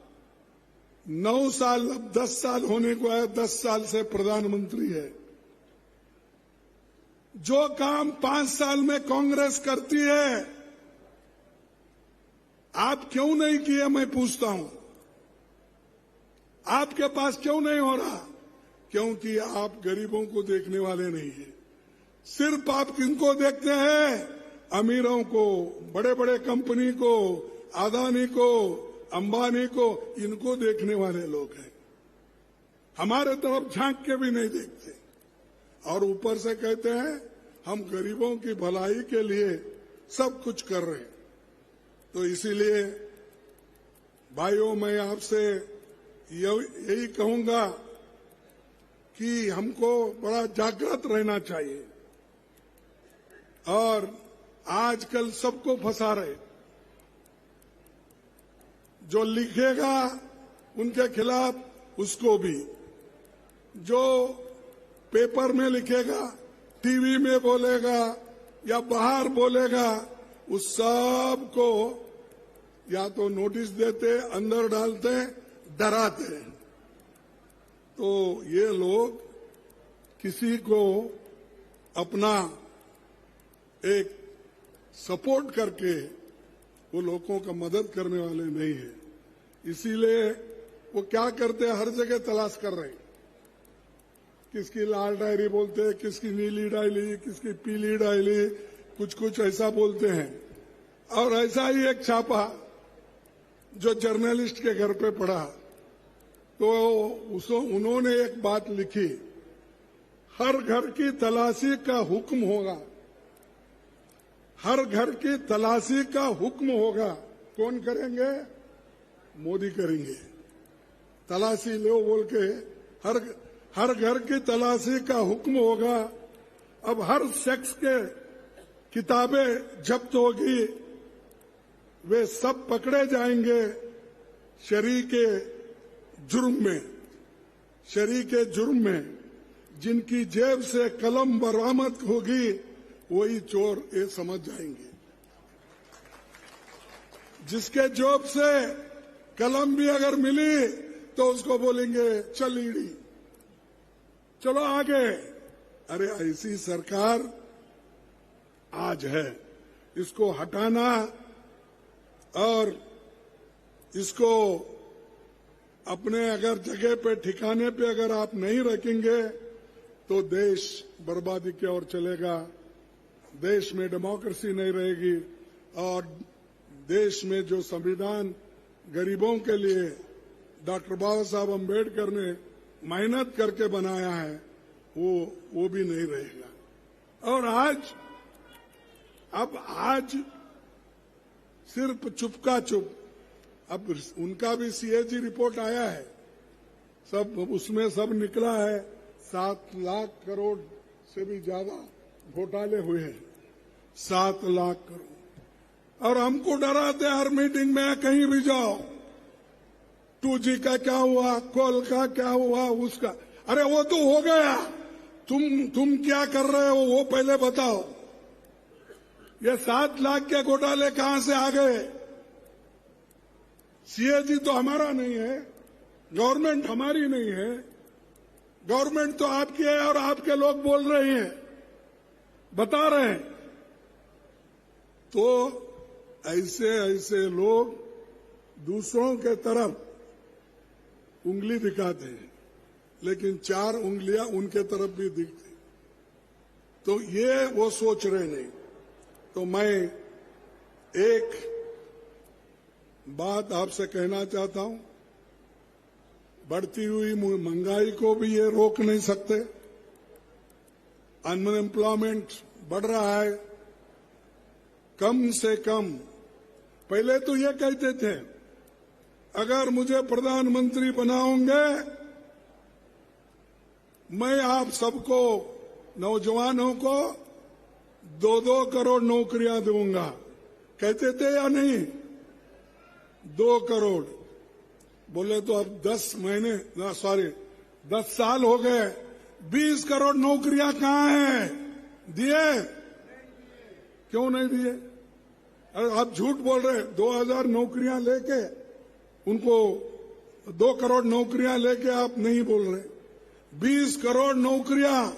9 साल, अब 10 साल होने को है, 10 साल से प्रधानमंत्री है। जो काम 5 साल में कांग्रेस करती है, आप क्यों नहीं किए, मैं पूछता हूं। आपके पास क्यों नहीं हो रहा? क्योंकि आप गरीबों को देखने वाले नहीं हैं। सिर्फ आप किनको देखते हैं? अमीरों को, बड़े बड़े कंपनी को, अदानी को, अंबानी को, इनको देखने वाले लोग हैं। हमारे तरफ झांक के भी नहीं देखते। और ऊपर से कहते हैं हम गरीबों की भलाई के लिए सब कुछ कर रहे हैं। तो इसीलिए भाइयों, मैं आपसे यही कहूंगा कि हमको बड़ा जागृत रहना चाहिए। और आजकल सबको फंसा रहे। जो लिखेगा उनके खिलाफ उसको भी, जो पेपर में लिखेगा, टीवी में बोलेगा या बाहर बोलेगा, उस सब को या तो नोटिस देते, अंदर डालते, डराते। तो ये लोग किसी को अपना एक सपोर्ट करके वो लोगों का मदद करने वाले नहीं है। इसीलिए वो क्या करते हैं, हर जगह तलाश कर रहे हैं। किसकी लाल डायरी बोलते हैं, किसकी नीली डायरी, किसकी पीली डायरी, कुछ कुछ ऐसा बोलते हैं। और ऐसा ही एक छापा जो जर्नलिस्ट के घर पे पड़ा, तो उन्होंने एक बात लिखी, हर घर की तलाशी का हुक्म होगा। हर घर की तलाशी का हुक्म होगा। कौन करेंगे? मोदी करेंगे। तलाशी लो बोल के हर घर की तलाशी का हुक्म होगा। अब हर सेक्स के किताबें जब्त होगी, वे सब पकड़े जाएंगे शरीके जुर्म में। जिनकी जेब से कलम बरामद होगी वही चोर ये समझ जाएंगे। जिसके जेब से कलम भी अगर मिली तो उसको बोलेंगे चल ईडी, चलो आगे। अरे ऐसी सरकार आज है, इसको हटाना और इसको अपने अगर जगह पे ठिकाने पे अगर आप नहीं रखेंगे तो देश बर्बादी की ओर चलेगा। देश में डेमोक्रेसी नहीं रहेगी और देश में जो संविधान गरीबों के लिए डॉक्टर बाबा साहब अम्बेडकर ने मेहनत करके बनाया है वो भी नहीं रहेगा। और आज सिर्फ चुपका चुप, अब उनका भी सीएजी रिपोर्ट आया है, सब उसमें सब निकला है 7 लाख करोड़ से भी ज्यादा घोटाले हुए हैं, 7 लाख करोड़। और हमको डराते हर मीटिंग में, कहीं भी जाओ 2G का क्या हुआ, कोल का क्या हुआ, उसका। अरे वो तो हो गया, तुम क्या कर रहे हो वो पहले बताओ। ये 7 लाख के घोटाले कहां से आ गए? सीएजी तो हमारा नहीं है, गवर्नमेंट हमारी नहीं है, गवर्नमेंट तो आपकी है और आपके लोग बोल रहे हैं, बता रहे हैं। तो ऐसे लोग दूसरों के तरफ उंगली दिखाते हैं, लेकिन 4 उंगलियां उनके तरफ भी दिखती, तो ये वो सोच रहे नहीं। तो मैं एक बात आपसे कहना चाहता हूं, बढ़ती हुई महंगाई को भी ये रोक नहीं सकते। अनएम्प्लॉयमेंट बढ़ रहा है, कम से कम। पहले तो ये कहते थे अगर मुझे प्रधानमंत्री बनाओगे मैं आप सबको नौजवानों को 2-2 करोड़ नौकरियां दूंगा। कहते थे या नहीं? 2 करोड़ बोले तो अब 10 साल हो गए, 20 करोड़ नौकरियां कहां हैं? दिए? क्यों नहीं दिए? अरे आप झूठ बोल रहे। 2000 नौकरियां लेके उनको 2 करोड़ नौकरियां लेके आप नहीं बोल रहे। 20 करोड़ नौकरियां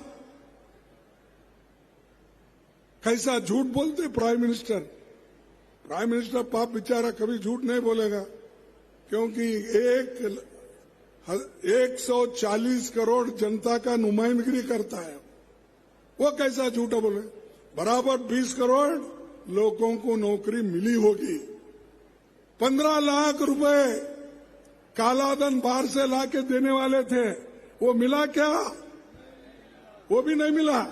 कैसा झूठ बोलते प्राइम मिनिस्टर? प्राइम मिनिस्टर पाप बेचारा कभी झूठ नहीं बोलेगा, क्योंकि 140 करोड़ जनता का नुमाइंदगी करता है। वो कैसा झूठा बोले? बराबर 20 करोड़ लोगों को नौकरी मिली होगी। 15 लाख रुपए कालाधन बाहर से लाके देने वाले थे, वो मिला क्या? वो भी नहीं मिला।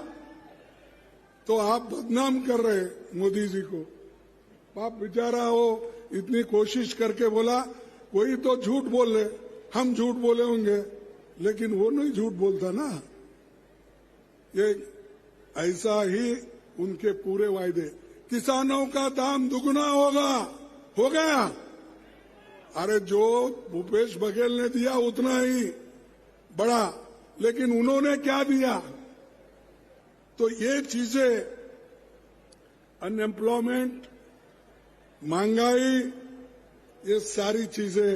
तो आप बदनाम कर रहे मोदी जी को। पाप बेचारा वो इतनी कोशिश करके बोला, कोई तो झूठ बोल रहे, हम झूठ बोले होंगे, लेकिन वो नहीं झूठ बोलता ना। ये ऐसा ही उनके पूरे वायदे। किसानों का दाम दुगना होगा, हो गया। अरे जो भूपेश बघेल ने दिया उतना ही बढ़ा, लेकिन उन्होंने क्या दिया? तो ये चीजें, अनएम्प्लॉयमेंट, महंगाई, ये सारी चीजें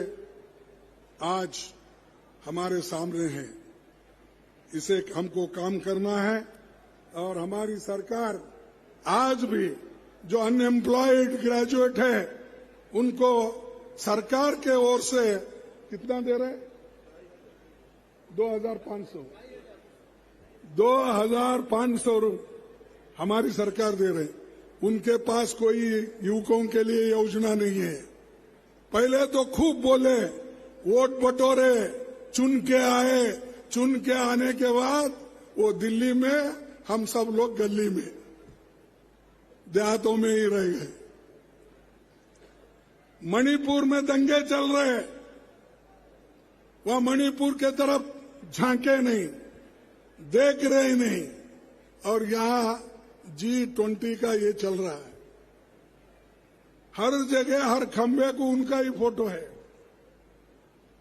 आज हमारे सामने हैं। इसे हमको काम करना है। और हमारी सरकार आज भी जो अनएम्प्लॉयड ग्रेजुएट है उनको सरकार के ओर से कितना दे रहे? 2500 हमारी सरकार दे रहे। उनके पास कोई युवकों के लिए योजना नहीं है। पहले तो खूब बोले, वोट बटोरे, चुन के आए, चुन के आने के बाद वो दिल्ली में, हम सब लोग गली में, देहातों में ही रह गए। मणिपुर में दंगे चल रहे, वह मणिपुर के तरफ झांके नहीं, देख रहे नहीं, और यहां G20 का ये चल रहा है। हर जगह हर खंबे को उनका ही फोटो है।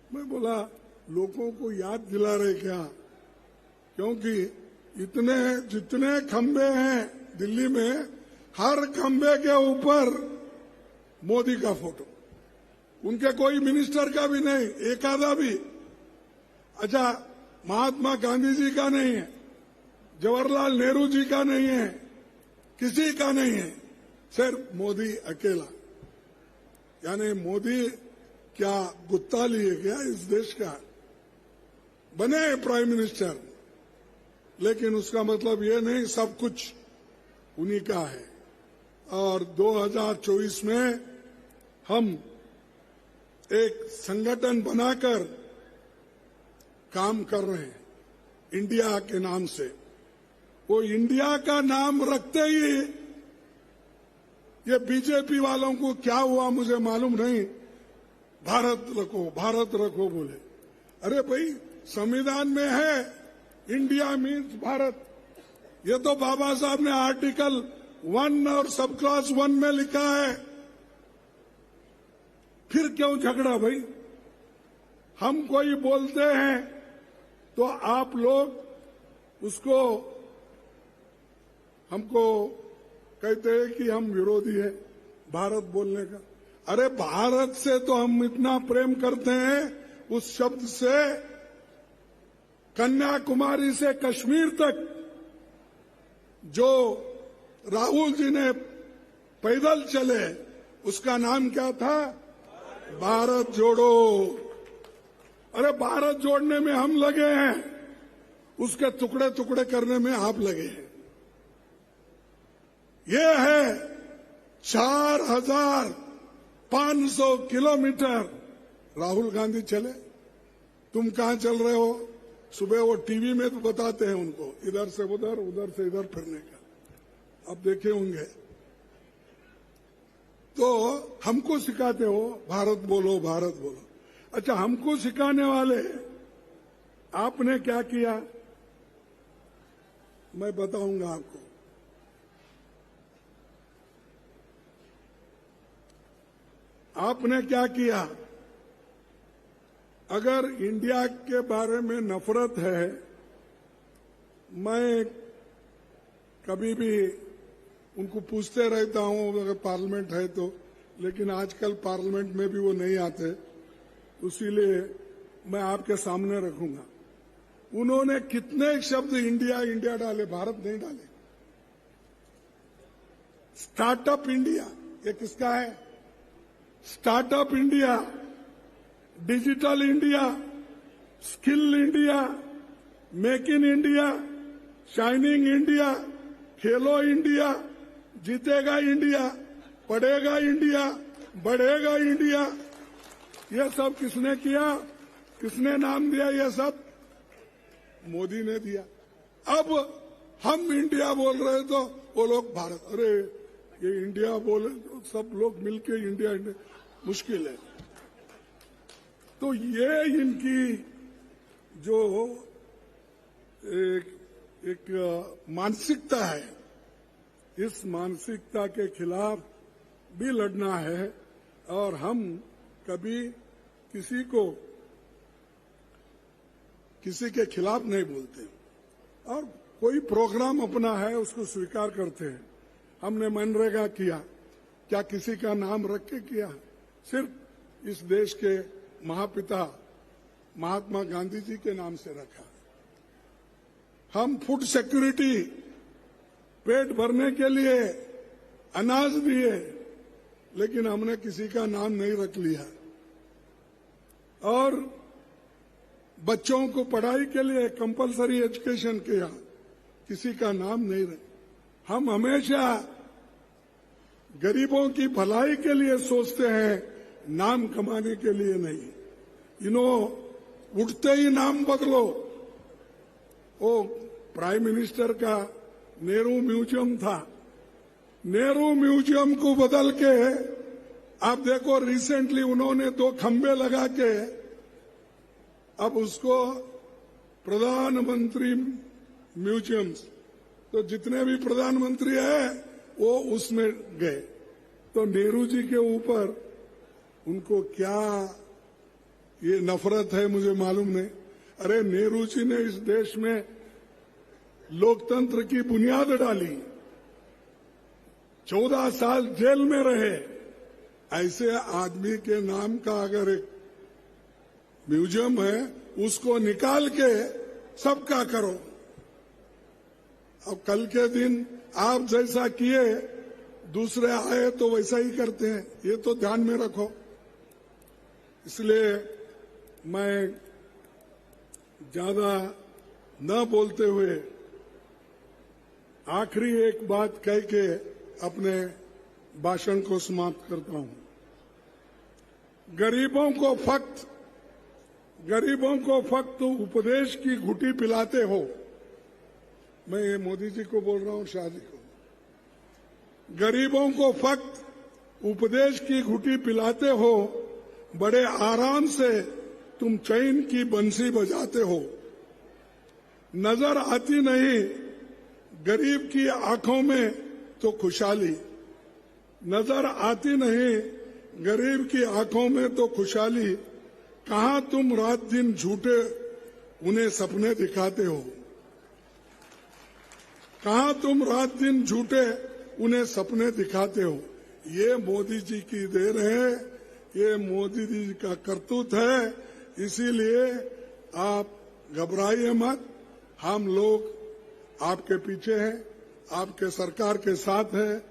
मैं बोला लोगों को याद दिला रहे क्या? क्योंकि जितने खंबे हैं दिल्ली में, हर खंबे के ऊपर मोदी का फोटो, उनके कोई मिनिस्टर का भी नहीं, एक आधा भी। अच्छा, महात्मा गांधी जी का नहीं है, जवाहरलाल नेहरू जी का नहीं है, किसी का नहीं है, सिर्फ मोदी अकेला। यानी मोदी क्या गुत्ता लिए क्या इस देश का? बने प्राइम मिनिस्टर, लेकिन उसका मतलब ये नहीं सब कुछ उन्हीं का है। और 2024 में हम एक संगठन बनाकर काम कर रहे हैं इंडिया के नाम से। वो इंडिया का नाम रखते ही ये बीजेपी वालों को क्या हुआ मुझे मालूम नहीं, भारत रखो बोले। अरे भाई, संविधान में है इंडिया मीन्स भारत। ये तो बाबा साहब ने आर्टिकल 1 और सब क्लॉज 1 में लिखा है। फिर क्यों झगड़ा भाई? हम कोई बोलते हैं तो आप लोग उसको हमको कहते हैं कि हम विरोधी है भारत बोलने का। अरे भारत से तो हम इतना प्रेम करते हैं, उस शब्द से कन्याकुमारी से कश्मीर तक जो राहुल जी ने पैदल चले, उसका नाम क्या था? भारत जोड़ो। अरे भारत जोड़ने में हम लगे हैं, उसके टुकड़े टुकड़े करने में आप लगे हैं। ये है 4500 किलोमीटर राहुल गांधी चले। तुम कहां चल रहे हो? सुबह वो टीवी में तो बताते हैं उनको, इधर से उधर, उधर से इधर फिरने का। अब देखे होंगे। तो हमको सिखाते हो भारत बोलो, भारत बोलो। अच्छा, हमको सिखाने वाले आपने क्या किया मैं बताऊंगा आपको। आपने क्या किया? अगर इंडिया के बारे में नफरत है, मैं कभी भी उनको पूछते रहता हूं अगर पार्लियामेंट है तो, लेकिन आजकल पार्लियामेंट में भी वो नहीं आते, इसीलिए मैं आपके सामने रखूंगा। उन्होंने कितने शब्द इंडिया इंडिया डाले, भारत नहीं डाले। स्टार्टअप इंडिया, ये किसका है? Startup India, digital India, skill India, make in India, shining India, Khelo India, जीतेगा इंडिया, पढ़ेगा इंडिया, बढ़ेगा इंडिया। ये सब किसने किया? किसने नाम दिया? ये सब मोदी ने दिया। अब हम इंडिया बोल रहे तो वो लोग भारत। अरे ये इंडिया बोले तो सब लोग मिलके इंडिया इंडिया, मुश्किल है। तो ये इनकी जो एक मानसिकता है, इस मानसिकता के खिलाफ भी लड़ना है। और हम कभी किसी के खिलाफ नहीं बोलते, और कोई प्रोग्राम अपना है उसको स्वीकार करते हैं। हमने मनरेगा किया, क्या किसी का नाम रख के किया? सिर्फ इस देश के महापिता महात्मा गांधी जी के नाम से रखा। हम फूड सिक्योरिटी, पेट भरने के लिए अनाज दिए, लेकिन हमने किसी का नाम नहीं रख लिया। और बच्चों को पढ़ाई के लिए कंपलसरी एजुकेशन किया, किसी का नाम नहीं रख। हम हमेशा गरीबों की भलाई के लिए सोचते हैं, नाम कमाने के लिए नहीं। उठते ही नाम बदलो। वो प्राइम मिनिस्टर का नेहरू म्यूजियम था, नेहरू म्यूजियम को बदल के आप देखो रिसेंटली उन्होंने 2 खंबे लगा के अब उसको प्रधानमंत्री म्यूजियम्स, तो जितने भी प्रधानमंत्री हैं वो उसमें गए। तो नेहरू जी के ऊपर उनको क्या ये नफरत है मुझे मालूम नहीं। अरे नेहरू जी ने इस देश में लोकतंत्र की बुनियाद डाली, 14 साल जेल में रहे। ऐसे आदमी के नाम का अगर एक म्यूजियम है, उसको निकाल के सबका करो। अब कल के दिन आप जैसा किए दूसरे आए तो वैसा ही करते हैं, ये तो ध्यान में रखो। इसलिए मैं ज्यादा न बोलते हुए आखिरी एक बात कह के अपने भाषण को समाप्त करता हूं। गरीबों को फक्त उपदेश की घुटी पिलाते हो। मैं ये मोदी जी को बोल रहा हूं, शाह जी को। गरीबों को फक्त उपदेश की घुटी पिलाते हो, बड़े आराम से तुम चैन की बंसी बजाते हो। नजर आती नहीं गरीब की आंखों में तो खुशहाली, नजर आती नहीं गरीब की आंखों में तो खुशहाली। कहां तुम रात दिन झूठे उन्हें सपने दिखाते हो। कहां तुम रात दिन झूठे उन्हें सपने दिखाते हो। ये मोदी जी की देन है, ये मोदी जी का करतूत है। इसीलिए आप घबराइए मत, हम लोग आपके पीछे हैं, आपके सरकार के साथ है,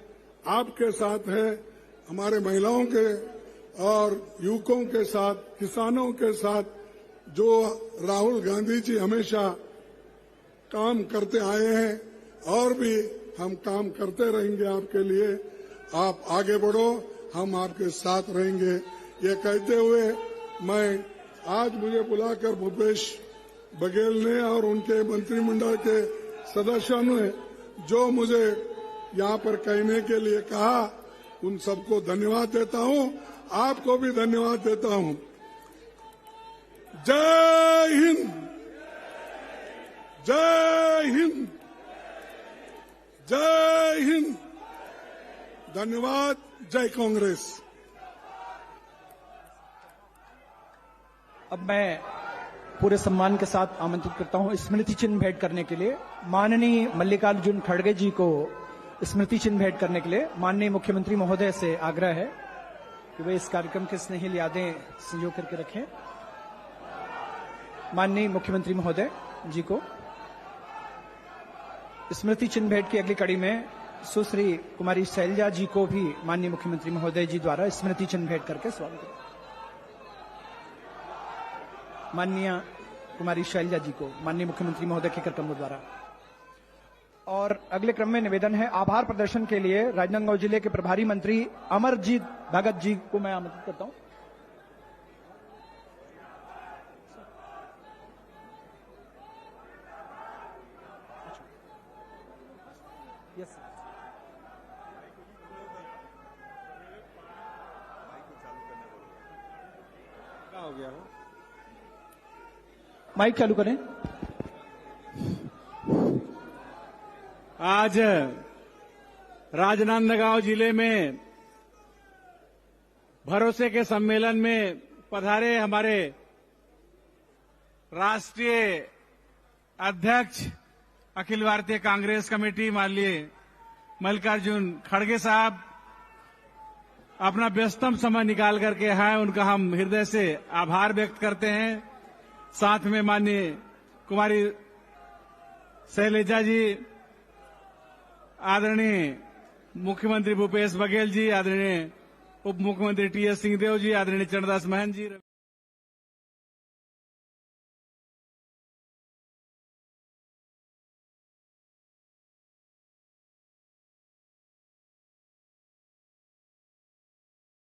आपके साथ है, हमारे महिलाओं के और युवकों के साथ, किसानों के साथ, जो राहुल गांधी जी हमेशा काम करते आए हैं और भी हम काम करते रहेंगे आपके लिए। आप आगे बढ़ो, हम आपके साथ रहेंगे। ये कहते हुए मैं आज मुझे बुलाकर भूपेश बघेल ने और उनके मंत्रिमंडल के सदस्यों ने जो मुझे यहाँ पर कहने के लिए कहा, उन सबको धन्यवाद देता हूँ। आपको भी धन्यवाद देता हूँ। जय हिंद, जय हिंद, जय हिंद। धन्यवाद। जय कांग्रेस। अब मैं पूरे सम्मान के साथ आमंत्रित करता हूं स्मृति चिन्ह भेंट करने के लिए माननीय मल्लिकार्जुन खड़गे जी को। स्मृति चिन्ह भेंट करने के लिए माननीय मुख्यमंत्री महोदय से आग्रह है कि वे इस कार्यक्रम के स्नेहिल यादें संजो करके रखें। माननीय मुख्यमंत्री महोदय जी को स्मृति चिन्ह भेंट की अगली कड़ी में सुश्री कुमारी शैलजा जी को भी माननीय मुख्यमंत्री महोदय जी द्वारा स्मृति चिन्ह भेंट करके स्वागत करें। माननीय कुमारी शैलजा जी को माननीय मुख्यमंत्री महोदय के करकमों द्वारा। और अगले क्रम में निवेदन है आभार प्रदर्शन के लिए राजनांदगांव जिले के प्रभारी मंत्री अमरजीत भगत जी को मैं आमंत्रित करता हूं। यस क्या हो गया? माइक चालू करें। आज राजनांदगांव जिले में भरोसे के सम्मेलन में पधारे हमारे राष्ट्रीय अध्यक्ष अखिल भारतीय कांग्रेस कमेटी माननीय मल्लिकार्जुन खड़गे साहब अपना व्यस्तम समय निकाल करके आए, उनका हम हृदय से आभार व्यक्त करते हैं। साथ में माननीय कुमारी शैलजा जी, आदरणीय मुख्यमंत्री भूपेश बघेल जी, आदरणीय उप मुख्यमंत्री टी.एस. सिंहदेव जी, आदरणीय चरणदास महंत जी।